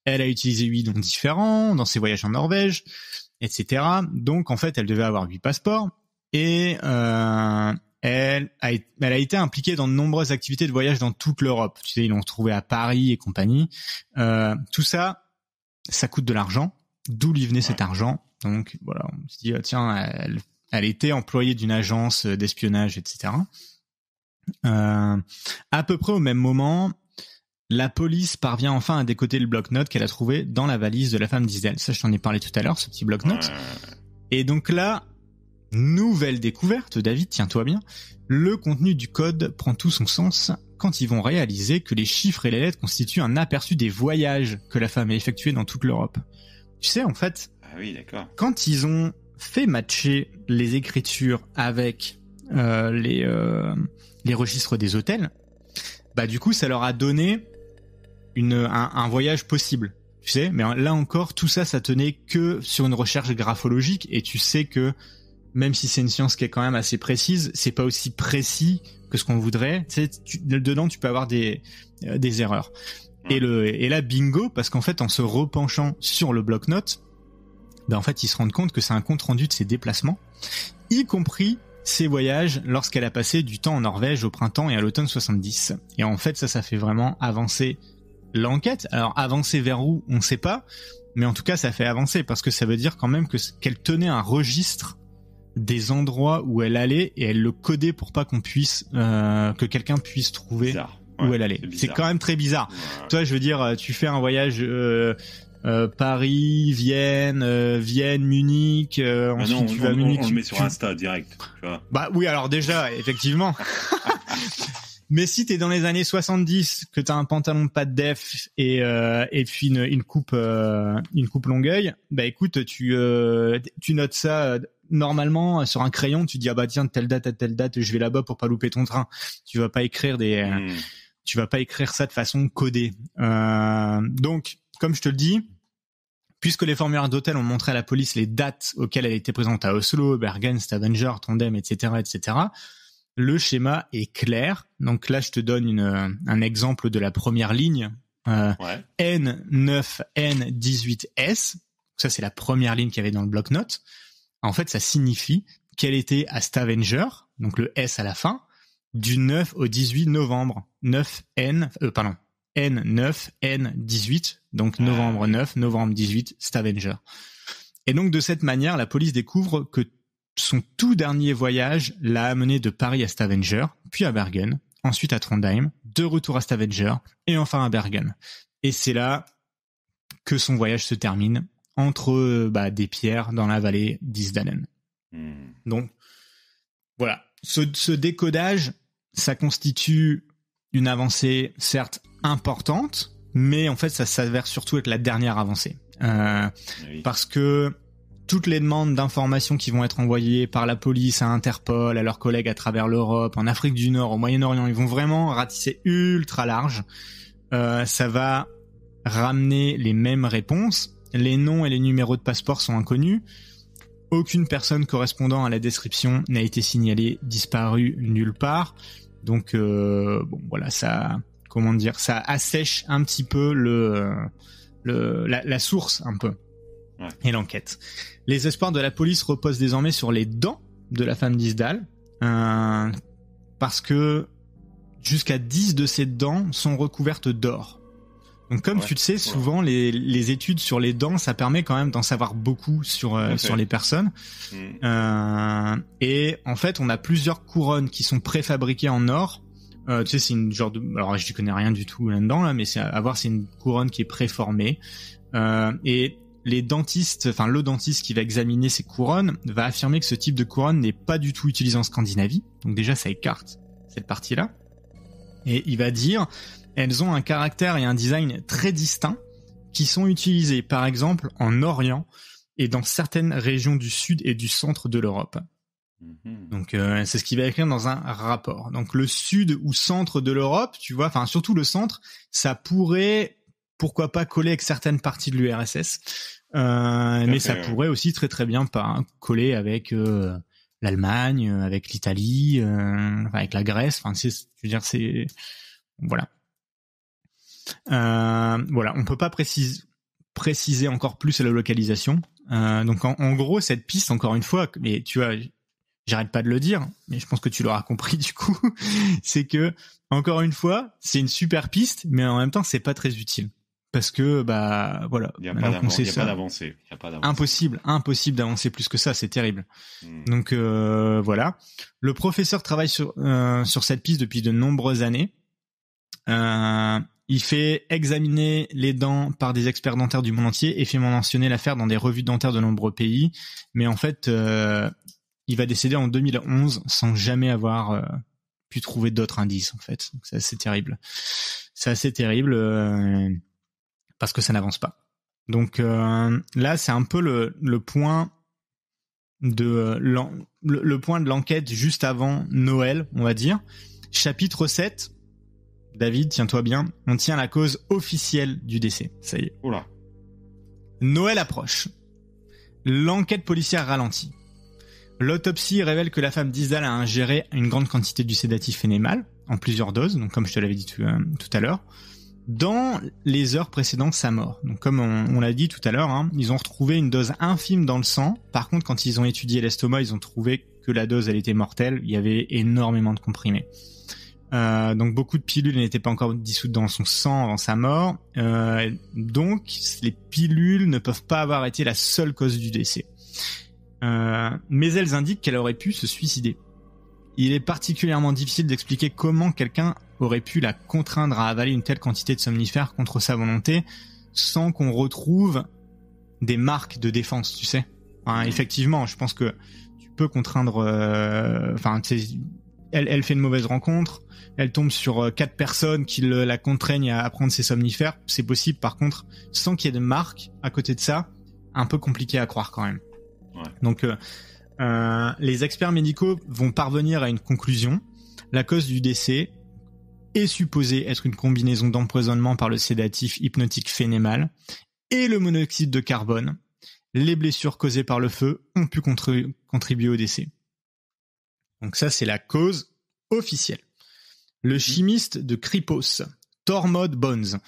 Elle a utilisé 8 noms différents dans ses voyages en Norvège, etc. Donc, en fait, elle devait avoir 8 passeports. Et elle a été impliquée dans de nombreuses activités de voyage dans toute l'Europe. Tu sais, ils l'ont retrouvée à Paris et compagnie. Tout ça, ça coûte de l'argent. D'où lui venait cet argent? Donc, voilà, on se dit, tiens, elle était employée d'une agence d'espionnage, etc. À peu près au même moment, la police parvient enfin à décoder le bloc-notes qu'elle a trouvé dans la valise de la femme d'Isdale. Ça, je t'en ai parlé tout à l'heure, ce petit bloc-notes. Et donc là, nouvelle découverte, David, tiens-toi bien. Le contenu du code prend tout son sens quand ils vont réaliser que les chiffres et les lettres constituent un aperçu des voyages que la femme a effectués dans toute l'Europe. Tu sais, en fait,
oui, d'accord.
Quand ils ont fait matcher les écritures avec les registres des hôtels, bah du coup, ça leur a donné un voyage possible. Tu sais, mais là encore, tout ça, ça tenait que sur une recherche graphologique, et tu sais que même si c'est une science qui est quand même assez précise, c'est pas aussi précis que ce qu'on voudrait. Tu sais, dedans, tu peux avoir des erreurs. Et là, bingo, parce qu'en fait, en se repenchant sur le bloc-notes, ben en fait, ils se rendent compte que c'est un compte-rendu de ses déplacements, y compris ses voyages lorsqu'elle a passé du temps en Norvège au printemps et à l'automne 70. Et en fait, ça fait vraiment avancer l'enquête. Alors, avancer vers où, on ne sait pas, mais en tout cas, ça fait avancer, parce que ça veut dire quand même qu'elle tenait un registre des endroits où elle allait, et elle le codait pour pas qu'on puisse, que quelqu'un puisse trouver où elle allait. C'est quand même très bizarre. Ouais. Toi, je veux dire, tu fais un voyage... Paris, Vienne, Munich, ensuite tu vas à Munich.
On le met sur Insta direct, tu vois.
Bah oui, alors déjà, effectivement. Mais si t'es dans les années 70, que t'as un pantalon pas de def et puis une coupe longueuil, bah écoute, tu notes ça normalement sur un crayon, tu dis ah bah tiens, telle date à telle date, je vais là-bas pour pas louper ton train. Tu vas pas écrire tu vas pas écrire ça de façon codée. Donc, comme je te le dis, puisque les formulaires d'hôtel ont montré à la police les dates auxquelles elle était présente à Oslo, Bergen, Stavanger, Trondheim, etc., le schéma est clair. Donc là, je te donne un exemple de la première ligne. N9, N18S. Ça, c'est la première ligne qu'il y avait dans le bloc-notes. En fait, ça signifie qu'elle était à Stavanger, donc le S à la fin, du 9 au 18 novembre. N9, N18, donc novembre 9, novembre 18, Stavanger. Et donc de cette manière, la police découvre que son tout dernier voyage l'a amené de Paris à Stavanger, puis à Bergen, ensuite à Trondheim, de retour à Stavanger, et enfin à Bergen. Et c'est là que son voyage se termine, entre des pierres dans la vallée d'Isdalen. Donc, voilà. Ce décodage, ça constitue une avancée, certes, importante, mais en fait, ça s'avère surtout être la dernière avancée. Parce que toutes les demandes d'informations qui vont être envoyées par la police à Interpol, à leurs collègues à travers l'Europe, en Afrique du Nord, au Moyen-Orient, ils vont vraiment ratisser ultra large. Ça va ramener les mêmes réponses, Les noms et les numéros de passeport sont inconnus. Aucune personne correspondant à la description n'a été signalée disparue nulle part. Donc bon voilà, ça assèche un petit peu la source un peu.
Ouais.
Et l'enquête. Les espoirs de la police reposent désormais sur les dents de la femme d'Isdal, parce que jusqu'à 10 de ces dents sont recouvertes d'or. Donc comme tu le sais, souvent les études sur les dents, ça permet quand même d'en savoir beaucoup sur les personnes. Et en fait, on a plusieurs couronnes qui sont préfabriquées en or. Tu sais, c'est une genre de... Alors je connais rien du tout là-dedans, là, mais c'est une couronne qui est préformée. Et le dentiste qui va examiner ces couronnes va affirmer que ce type de couronne n'est pas du tout utilisé en Scandinavie. Donc déjà, ça écarte cette partie-là. Et il va dire, elles ont un caractère et un design très distincts qui sont utilisés, par exemple, en Orient et dans certaines régions du sud et du centre de l'Europe. Donc c'est ce qu'il va écrire dans un rapport. Donc le sud ou centre de l'Europe, tu vois, enfin surtout le centre, ça pourrait... pourquoi pas coller avec certaines parties de l'URSS, mais ça pourrait aussi très très bien coller avec l'Allemagne, avec l'Italie, avec la Grèce. Enfin, je veux dire, c'est voilà. Voilà, on peut pas préciser encore plus la localisation. Donc en gros, cette piste, encore une fois, mais tu vois, j'arrête pas de le dire, mais je pense que tu l'auras compris du coup, c'est que encore une fois, c'est une super piste, mais en même temps, c'est pas très utile. Parce que voilà,
il y a pas d'avancée.
Impossible d'avancer plus que ça, c'est terrible. Donc voilà, le professeur travaille sur cette piste depuis de nombreuses années. Il fait examiner les dents par des experts dentaires du monde entier et fait mentionner l'affaire dans des revues dentaires de nombreux pays, mais en fait il va décéder en 2011 sans jamais avoir pu trouver d'autres indices en fait. Donc c'est assez terrible. Parce que ça n'avance pas. Donc là, c'est un peu le point de l'enquête juste avant Noël, on va dire. Chapitre 7. David, tiens-toi bien. On tient la cause officielle du décès. Ça y est.
Oula.
Noël approche. L'enquête policière ralentit. L'autopsie révèle que la femme d'Isdal a ingéré une grande quantité du sédatif Fénémal, en plusieurs doses, donc comme je te l'avais dit tout à l'heure, dans les heures précédant sa mort. Donc comme on l'a dit tout à l'heure, ils ont retrouvé une dose infime dans le sang. Par contre, quand ils ont étudié l'estomac, ils ont trouvé que la dose, elle était mortelle. Il y avait énormément de comprimés. Donc beaucoup de pilules n'étaient pas encore dissoutes dans son sang avant sa mort. Donc les pilules ne peuvent pas avoir été la seule cause du décès. Mais elles indiquent qu'elle aurait pu se suicider. Il est particulièrement difficile d'expliquer comment quelqu'un aurait pu la contraindre à avaler une telle quantité de somnifères contre sa volonté sans qu'on retrouve des marques de défense, tu sais. Effectivement, je pense que tu peux contraindre... elle fait une mauvaise rencontre, elle tombe sur 4 personnes qui la contraignent à prendre ses somnifères, c'est possible. Par contre, sans qu'il y ait de marques à côté de ça, un peu compliqué à croire quand même.
Ouais.
Donc... les experts médicaux vont parvenir à une conclusion. La cause du décès est supposée être une combinaison d'empoisonnement par le sédatif hypnotique Fénémal et le monoxyde de carbone. Les blessures causées par le feu ont pu contribuer au décès. Donc ça, c'est la cause officielle. Le chimiste de Kripos, Tormod Bones,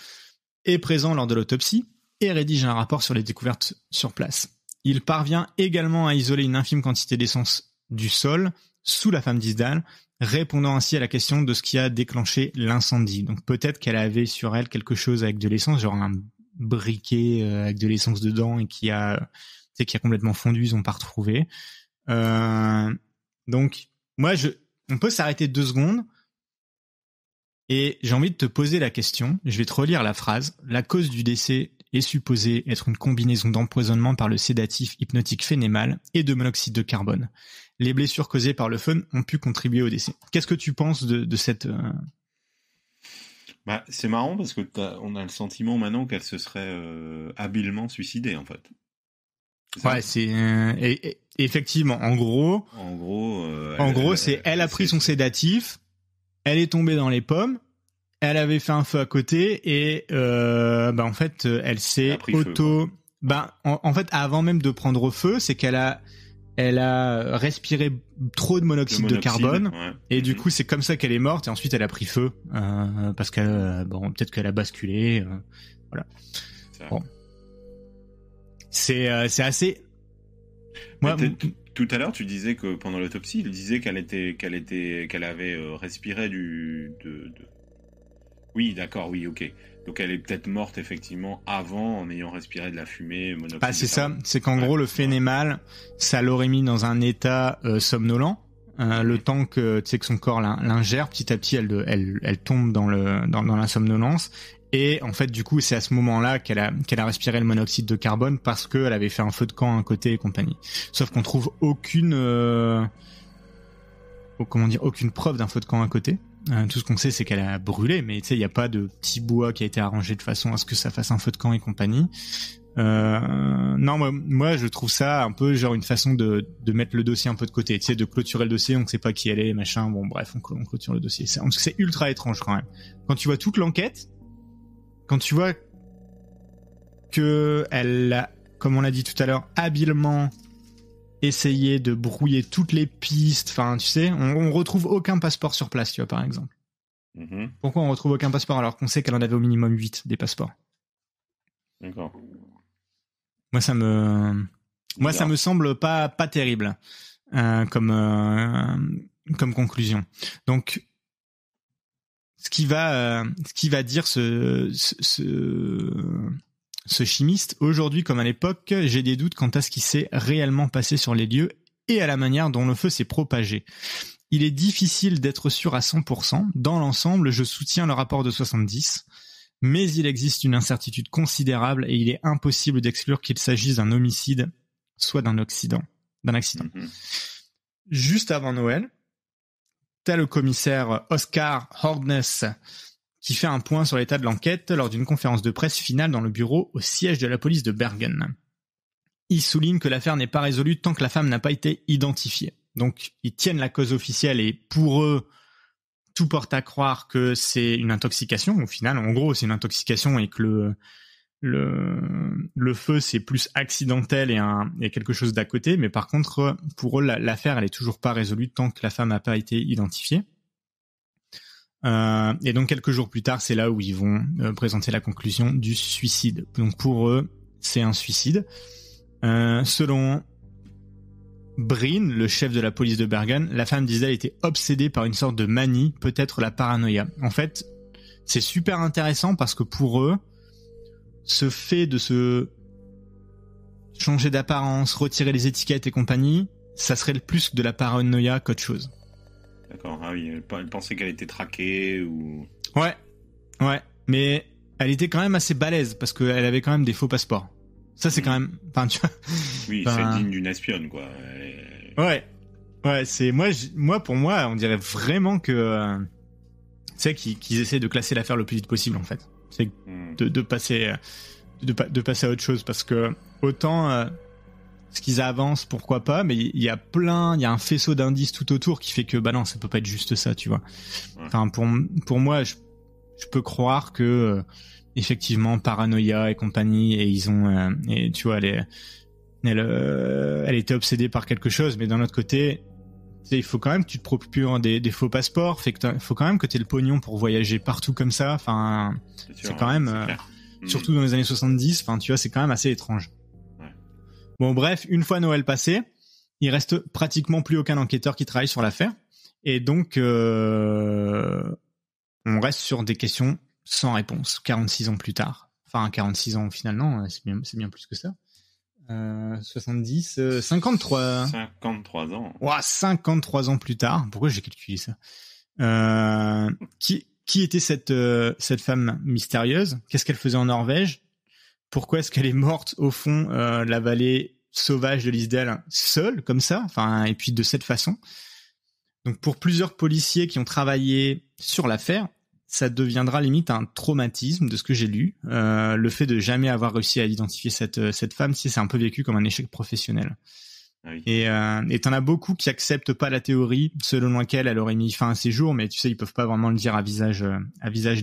est présent lors de l'autopsie et rédige un rapport sur les découvertes sur place. Il parvient également à isoler une infime quantité d'essence du sol sous la femme d'Isdal, répondant ainsi à la question de ce qui a déclenché l'incendie. Donc peut-être qu'elle avait sur elle quelque chose avec de l'essence, genre un briquet avec de l'essence dedans et qui a complètement fondu, ils n'ont pas retrouvé. Donc moi, on peut s'arrêter 2 secondes et j'ai envie de te poser la question. Je vais te relire la phrase. La cause du décès est supposée être une combinaison d'empoisonnement par le sédatif hypnotique Fénémal et de monoxyde de carbone. Les blessures causées par le feu ont pu contribuer au décès. Qu'est-ce que tu penses de cette...
c'est marrant parce que on a le sentiment maintenant qu'elle se serait habilement suicidée en fait.
Ouais, c'est effectivement, en gros, c'est elle a pris son sédatif, elle est tombée dans les pommes, elle avait fait un feu à côté et en fait elle s'est En fait, avant même de prendre feu, c'est qu'elle a respiré trop de monoxyde de carbone,
ouais.
Et du coup, c'est comme ça qu'elle est morte, et ensuite elle a pris feu, parce qu'elle, peut-être qu'elle a basculé, voilà. Bon. C'est assez. Moi,
tout à l'heure, tu disais que pendant l'autopsie, il disait qu'elle avait respiré Oui, d'accord, oui, ok. Donc elle est peut-être morte effectivement avant en ayant respiré de la fumée monoxyde.
C'est ça. C'est qu'en gros le phénémal, ça l'aurait mis dans un état somnolent. Le temps que tu sais que son corps l'ingère, petit à petit, elle tombe dans la somnolence. Et en fait, du coup, c'est à ce moment-là qu'elle a respiré le monoxyde de carbone parce qu'elle avait fait un feu de camp à un côté et compagnie. Sauf qu'on trouve aucune preuve d'un feu de camp à côté. Tout ce qu'on sait, c'est qu'elle a brûlé, mais tu sais, il n'y a pas de petit bois qui a été arrangé de façon à ce que ça fasse un feu de camp et compagnie. Non, moi, je trouve ça un peu genre une façon de mettre le dossier un peu de côté, tu sais, de clôturer le dossier, on ne sait pas qui elle est, machin. Bon, bref, on clôture le dossier. C'est ultra étrange quand même. Quand tu vois toute l'enquête, quand tu vois que elle a, comme on l'a dit tout à l'heure, habilement essayé de brouiller toutes les pistes, enfin, tu sais, on retrouve aucun passeport sur place, tu vois, par exemple.
Mm-hmm.
Pourquoi on retrouve aucun passeport alors qu'on sait qu'elle en avait au minimum 8 des passeports?
D'accord.
Moi, ça me semble pas terrible comme conclusion. Donc, ce qui va dire ce chimiste, aujourd'hui comme à l'époque, j'ai des doutes quant à ce qui s'est réellement passé sur les lieux et à la manière dont le feu s'est propagé. Il est difficile d'être sûr à 100%. Dans l'ensemble, je soutiens le rapport de 70, mais il existe une incertitude considérable et il est impossible d'exclure qu'il s'agisse d'un homicide, soit d'un accident. Mm-hmm. Juste avant Noël, t'as le commissaire Oscar Hordness qui fait un point sur l'état de l'enquête lors d'une conférence de presse finale dans le bureau au siège de la police de Bergen. Il souligne que l'affaire n'est pas résolue tant que la femme n'a pas été identifiée. Donc, ils tiennent la cause officielle et pour eux, tout porte à croire que c'est une intoxication. Au final, en gros, c'est une intoxication et que le feu, c'est plus accidentel et quelque chose d'à côté. Mais par contre, pour eux, l'affaire, elle est toujours pas résolue tant que la femme n'a pas été identifiée. Et donc, quelques jours plus tard, c'est là où ils vont présenter la conclusion du suicide. Donc, pour eux, c'est un suicide. Selon Breen, le chef de la police de Bergen, la femme d'Israël était obsédée par une sorte de manie, peut-être la paranoïa. En fait, c'est super intéressant parce que pour eux, ce fait de se changer d'apparence, retirer les étiquettes et compagnie, ça serait le plus de la paranoïa qu'autre chose.
D'accord, ah oui, elle pensait qu'elle était traquée ou...
Ouais, mais elle était quand même assez balèze parce qu'elle avait quand même des faux passeports. Ça, c'est quand même... Enfin, tu vois...
Oui, c'est digne d'une espionne, quoi.
Ouais, c'est... Pour moi, on dirait vraiment que... tu sais, qu'ils essaient de classer l'affaire le plus vite possible, en fait. C'est de passer à autre chose, parce que autant... ce qu'ils avancent, pourquoi pas, mais il y a un faisceau d'indices tout autour qui fait que, bah non, ça peut pas être juste ça, tu vois. Ouais. Enfin, pour moi, je peux croire que... effectivement, paranoïa et compagnie, et ils ont, et tu vois, elle était obsédée par quelque chose, mais d'un autre côté, il faut quand même que tu te procures des faux passeports, faut quand même que tu aies le pognon pour voyager partout comme ça, enfin, c'est quand même, surtout dans les années 70, enfin, tu vois, c'est quand même assez étrange. Ouais. Bon, bref, une fois Noël passé, il reste pratiquement plus aucun enquêteur qui travaille sur l'affaire, et donc, on reste sur des questions sans réponse, 46 ans plus tard. Enfin, 46 ans finalement, c'est bien plus que ça. 70, 53...
53 ans.
Ouah, 53 ans plus tard. Pourquoi j'ai calculé ça? Qui était cette femme mystérieuse? Qu'est-ce qu'elle faisait en Norvège? Pourquoi est-ce qu'elle est morte au fond la vallée sauvage de l'Isdale seule, comme ça? Enfin, et puis de cette façon. Donc, pour plusieurs policiers qui ont travaillé sur l'affaire, ça deviendra limite un traumatisme de ce que j'ai lu. Le fait de jamais avoir réussi à identifier cette femme, c'est un peu vécu comme un échec professionnel. Ah oui. Et t'en as beaucoup qui acceptent pas la théorie selon laquelle elle aurait mis fin à ses jours, mais tu sais, ils peuvent pas vraiment le dire à visage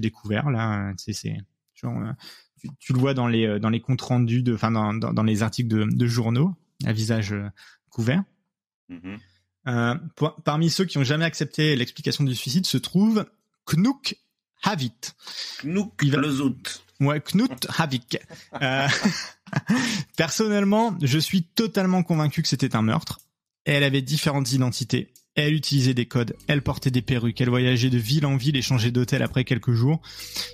découvert. Là, tu sais, Genre, tu le vois dans les comptes rendus dans les articles de journaux à visage couvert. Parmi ceux qui ont jamais accepté l'explication du suicide se trouve Knut Havik. Knut Havik. Personnellement, je suis totalement convaincu que c'était un meurtre. Elle avait différentes identités. Elle utilisait des codes. Elle portait des perruques. Elle voyageait de ville en ville et changeait d'hôtel après quelques jours.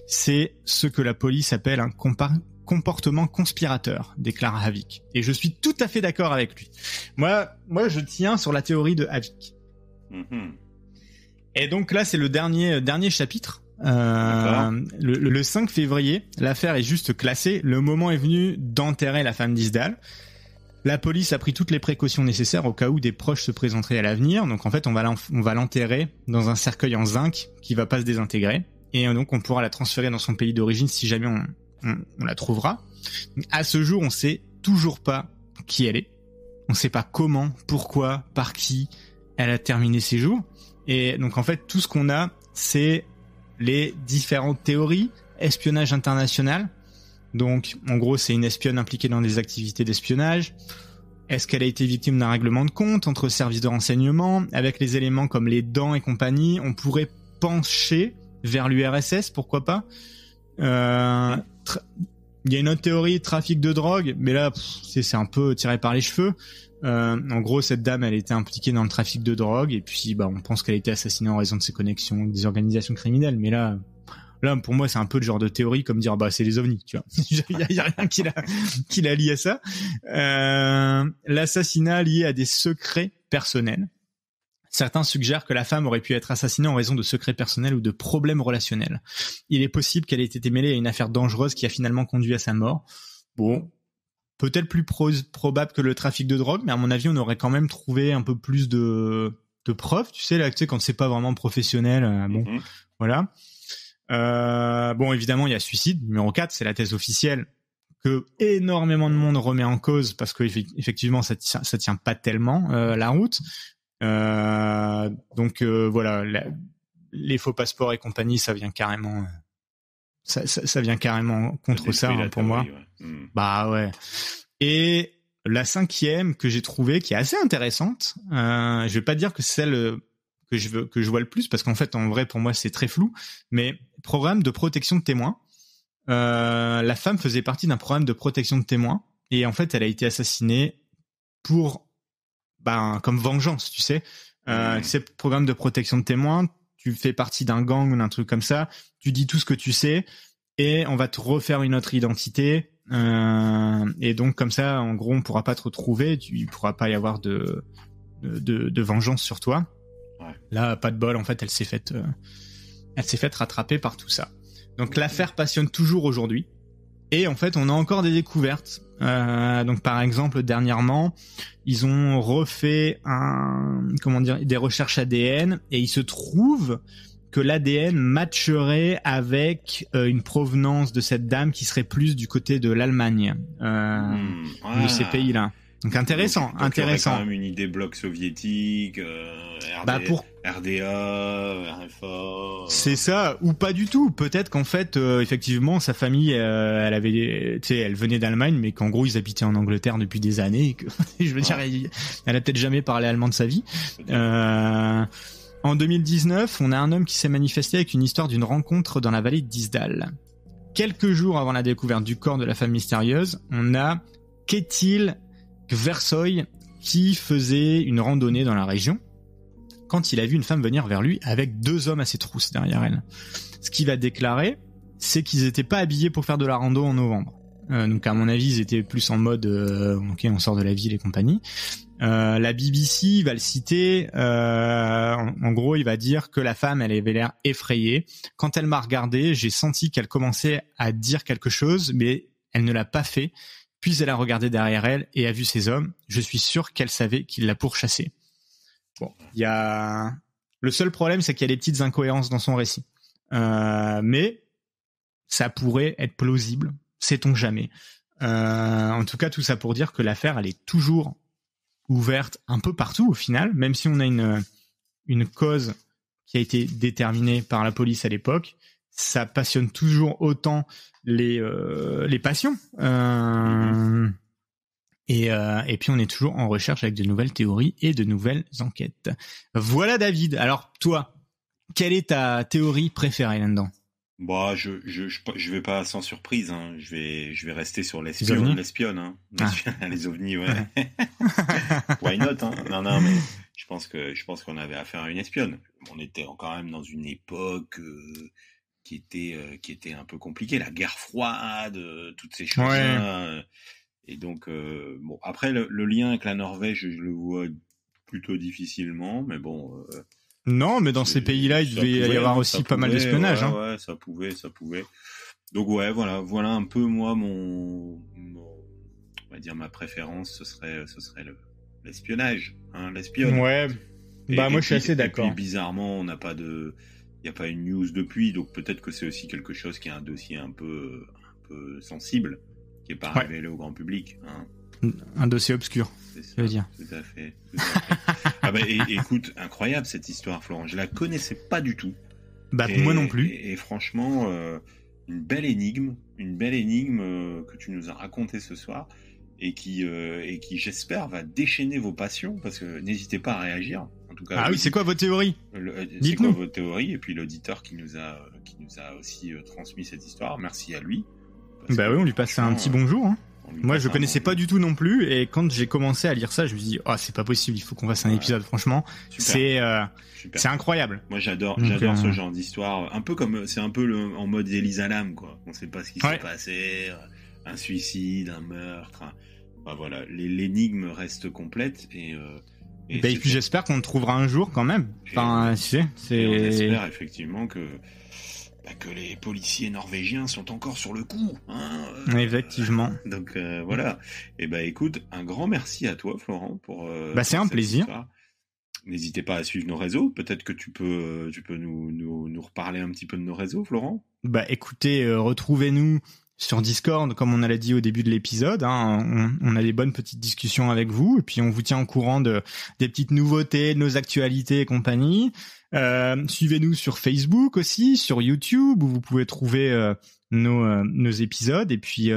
C'est ce que la police appelle un comportement conspirateur, déclare Havik. Et je suis tout à fait d'accord avec lui. Moi, je tiens sur la théorie de Havik. Et donc là, c'est le dernier chapitre. Le 5 février, l'affaire est juste classée. Le moment est venu d'enterrer la femme d'Isdal. La police a pris toutes les précautions nécessaires au cas où des proches se présenteraient à l'avenir. Donc en fait, on va l'enterrer dans un cercueil en zinc qui va pas se désintégrer. Et donc on pourra la transférer dans son pays d'origine si jamais on la trouvera. À ce jour, on sait toujours pas qui elle est. On sait pas comment, pourquoi, par qui elle a terminé ses jours. Et donc en fait, tout ce qu'on a, c'est les différentes théories, espionnage international. Donc, en gros, c'est une espionne impliquée dans des activités d'espionnage. Est-ce qu'elle a été victime d'un règlement de compte entre services de renseignement? Avec les éléments comme les dents et compagnie, on pourrait pencher vers l'URSS, pourquoi pas. Il y a une autre théorie, trafic de drogue, mais là, c'est un peu tiré par les cheveux. En gros, cette dame, elle était impliquée dans le trafic de drogue, et puis on pense qu'elle a été assassinée en raison de ses connexions avec des organisations criminelles, mais là, pour moi, c'est un peu le genre de théorie comme dire c'est les ovnis, tu vois. Il y a rien qui la lie à ça. L'assassinat lié à des secrets personnels. Certains suggèrent que la femme aurait pu être assassinée en raison de secrets personnels ou de problèmes relationnels. Il est possible qu'elle ait été mêlée à une affaire dangereuse qui a finalement conduit à sa mort. Bon, peut-être plus probable que le trafic de drogue, mais à mon avis, on aurait quand même trouvé un peu plus de preuves. Tu sais, quand c'est pas vraiment professionnel, voilà. Bon, évidemment, il y a suicide. Numéro 4, c'est la thèse officielle que énormément de monde remet en cause parce que effectivement, ça tient pas tellement la route. Donc voilà, les faux passeports et compagnie, ça vient carrément, ça vient carrément contre ça pour moi. Bah ouais. Et la 5e que j'ai trouvée, qui est assez intéressante, je vais pas dire que c'est celle que je vois le plus, parce qu'en fait, en vrai, pour moi, c'est très flou, mais programme de protection de témoins. La femme faisait partie d'un programme de protection de témoins, et en fait, elle a été assassinée comme vengeance, tu sais. C'est programme de protection de témoins, tu fais partie d'un gang ou d'un truc comme ça, tu dis tout ce que tu sais, et on va te refaire une autre identité, et donc, comme ça, en gros, on pourra pas te retrouver, il pourra pas y avoir de vengeance sur toi. Ouais. Là, pas de bol, en fait, elle s'est faite rattraper par tout ça. Donc l'affaire passionne toujours aujourd'hui. Et en fait, on a encore des découvertes. Donc par exemple, dernièrement, ils ont refait des recherches ADN, et il se trouve que l'ADN matcherait avec une provenance de cette dame qui serait plus du côté de l'Allemagne, de ces pays-là. Donc intéressant.
Donc il y aurait quand même une idée bloc soviétique, RDA, RFA.
C'est ça, ou pas du tout. Peut-être qu'en fait, effectivement, sa famille, elle venait d'Allemagne, mais qu'en gros, ils habitaient en Angleterre depuis des années. Et que, je veux dire, elle a peut-être jamais parlé allemand de sa vie. En 2019, on a un homme qui s'est manifesté avec une histoire d'une rencontre dans la vallée d'Isdal. Quelques jours avant la découverte du corps de la femme mystérieuse, on a Ketil Gversoy qui faisait une randonnée dans la région quand il a vu une femme venir vers lui avec 2 hommes à ses trousses derrière elle. Ce qu'il a déclaré, c'est qu'ils étaient pas habillés pour faire de la rando en novembre. Donc à mon avis, ils étaient plus en mode ok, on sort de la ville et compagnie. La BBC va le citer. En gros, il va dire que la femme, elle avait l'air effrayée. Quand elle m'a regardé, j'ai senti qu'elle commençait à dire quelque chose, mais elle ne l'a pas fait. Puis elle a regardé derrière elle et a vu ces hommes. Je suis sûr qu'elle savait qu'ils la pourchassaient. Bon, le seul problème, c'est qu'il y a des petites incohérences dans son récit. Mais ça pourrait être plausible, sait-on jamais. En tout cas, tout ça pour dire que l'affaire, elle est toujours ouverte un peu partout au final, même si on a une cause qui a été déterminée par la police à l'époque. ça passionne toujours autant les passions. Et puis on est toujours en recherche avec de nouvelles théories et de nouvelles enquêtes. Voilà David. Alors toi, quelle est ta théorie préférée là-dedans?
Bah, je vais pas sans surprise, hein. Je vais rester sur l'espionne, hein. Les ovnis, ouais. Why not, hein. Non, mais je pense qu'on avait affaire à une espionne. On était quand même dans une époque qui était un peu compliquée, la guerre froide, toutes ces choses-là. Ouais. Et donc, bon, après le lien avec la Norvège, je le vois plutôt difficilement, mais bon.
Non, mais dans ces pays-là, il devait y avoir aussi pas mal d'espionnage.
Ouais, ça pouvait. Donc ouais, voilà un peu moi on va dire ma préférence, ce serait l'espionnage, hein, l'espionne.
Ouais. Moi je suis assez d'accord.
Et puis bizarrement, il n'y a pas une news depuis, donc peut-être que c'est aussi quelque chose qui est un dossier un peu sensible, qui est pas révélé au grand public, hein.
Un dossier obscur, je veux dire.
Tout à fait. Écoute, incroyable cette histoire, Florent. Je la connaissais pas du tout.
Moi non plus.
Et franchement, une belle énigme que tu nous as racontée ce soir et qui j'espère va déchaîner vos passions, parce que n'hésitez pas à réagir. En tout cas.
C'est quoi vos théories?
C'est quoi vos théories? Et puis l'auditeur qui nous a aussi transmis cette histoire. Merci à lui.
Oui, on lui passe un petit bonjour, hein. Moi, je connaissais pas du tout non plus, et quand j'ai commencé à lire ça, je me suis dit, c'est pas possible, il faut qu'on fasse un épisode. Franchement, super. C'est incroyable.
Moi, j'adore ce genre d'histoire. Un peu c'est un peu en mode Elisa Lam, quoi. On sait pas ce qui s'est passé, un suicide, un meurtre. Voilà, l'énigme reste complète et
puis j'espère qu'on le trouvera un jour quand même. Enfin,
on espère effectivement que les policiers norvégiens sont encore sur le coup, hein.
Effectivement.
Donc voilà. Et écoute, un grand merci à toi, Florent, pour.
C'est un plaisir.
Histoire. N'hésitez pas à suivre nos réseaux. Peut-être que tu peux nous reparler un petit peu de nos réseaux, Florent.
Écoutez, retrouvez-nous sur Discord, comme on l'a dit au début de l'épisode, hein. On a des bonnes petites discussions avec vous, et puis on vous tient au courant des petites nouveautés, de nos actualités et compagnie. Suivez-nous sur Facebook aussi, sur YouTube, où vous pouvez trouver nos épisodes, et puis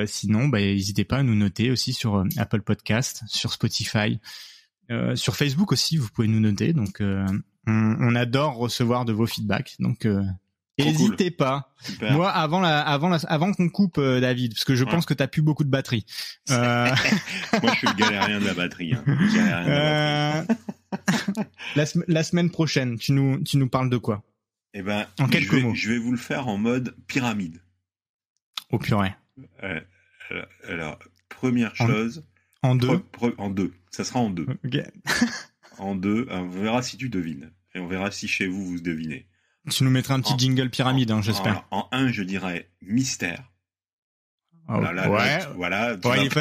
sinon n'hésitez pas à nous noter aussi sur Apple Podcast, sur Spotify, sur Facebook aussi vous pouvez nous noter. Donc on adore recevoir de vos feedbacks, donc n'hésitez pas. Super. Moi avant qu'on coupe, David, parce que je pense que t'as plus beaucoup de batterie.
Moi je suis le galérien de la batterie, hein.
La semaine prochaine, tu nous parles de quoi?
En quelques mots. Je vais vous le faire en mode pyramide.
Oh purée.
Alors, première chose.
En deux.
En deux. Ça sera en deux.
Okay.
En deux. On verra si tu devines. Et on verra si chez vous devinez.
Tu nous mettras un petit jingle pyramide, j'espère.
En un, je dirais mystère.
Oh, voilà.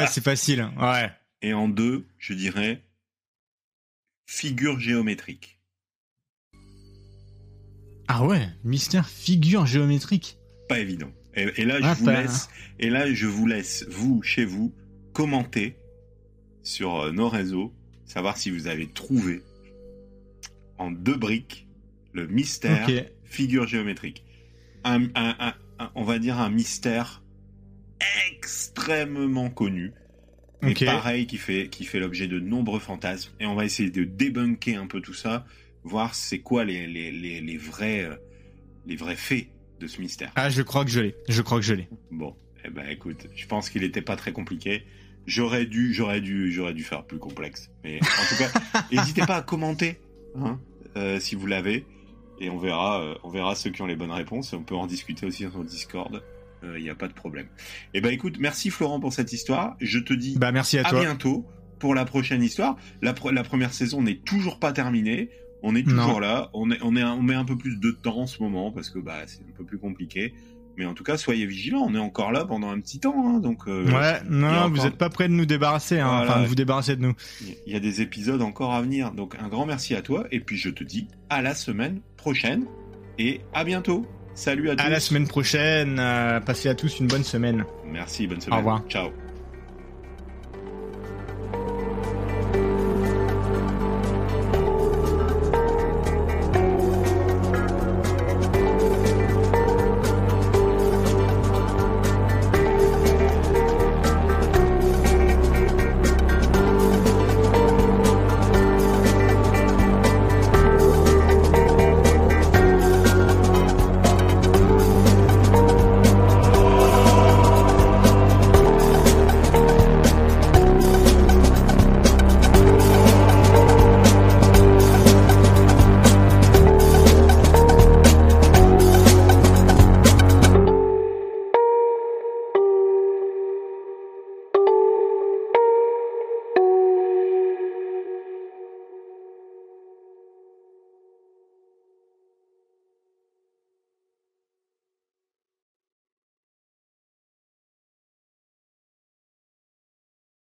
C'est facile. Ouais.
Et en deux, je dirais figure géométrique.
Ah ouais, mystère, figure géométrique.
Pas évident. Et là, je vous laisse, vous, chez vous, commenter sur nos réseaux, savoir si vous avez trouvé en 2 briques le mystère figure géométrique. On va dire un mystère extrêmement connu. Mais pareil, qui fait l'objet de nombreux fantasmes. Et on va essayer de débunker un peu tout ça, voir c'est quoi les vrais faits de ce mystère.
Je crois que je l'ai.
Bon, écoute, je pense qu'il était pas très compliqué. J'aurais dû faire plus complexe. Mais en tout cas, n'hésitez pas à commenter, hein, si vous l'avez. Et on verra ceux qui ont les bonnes réponses. On peut en discuter aussi sur Discord. Il n'y a pas de problème. Écoute, merci Florent pour cette histoire. Je te dis
merci à
toi. Bientôt pour la prochaine histoire. La première saison n'est toujours pas terminée. On est toujours là. On met un peu plus de temps en ce moment parce que c'est un peu plus compliqué. Mais en tout cas, soyez vigilants. On est encore là pendant un petit temps, hein, donc.
Vous n'êtes pas prêts de nous débarrasser, hein, voilà. De vous débarrasser de nous.
Il y a des épisodes encore à venir. Donc un grand merci à toi. Et puis je te dis à la semaine prochaine et à bientôt. Salut à tous.
À la semaine prochaine. Passez à tous une bonne semaine.
Merci, bonne semaine.
Au revoir.
Ciao.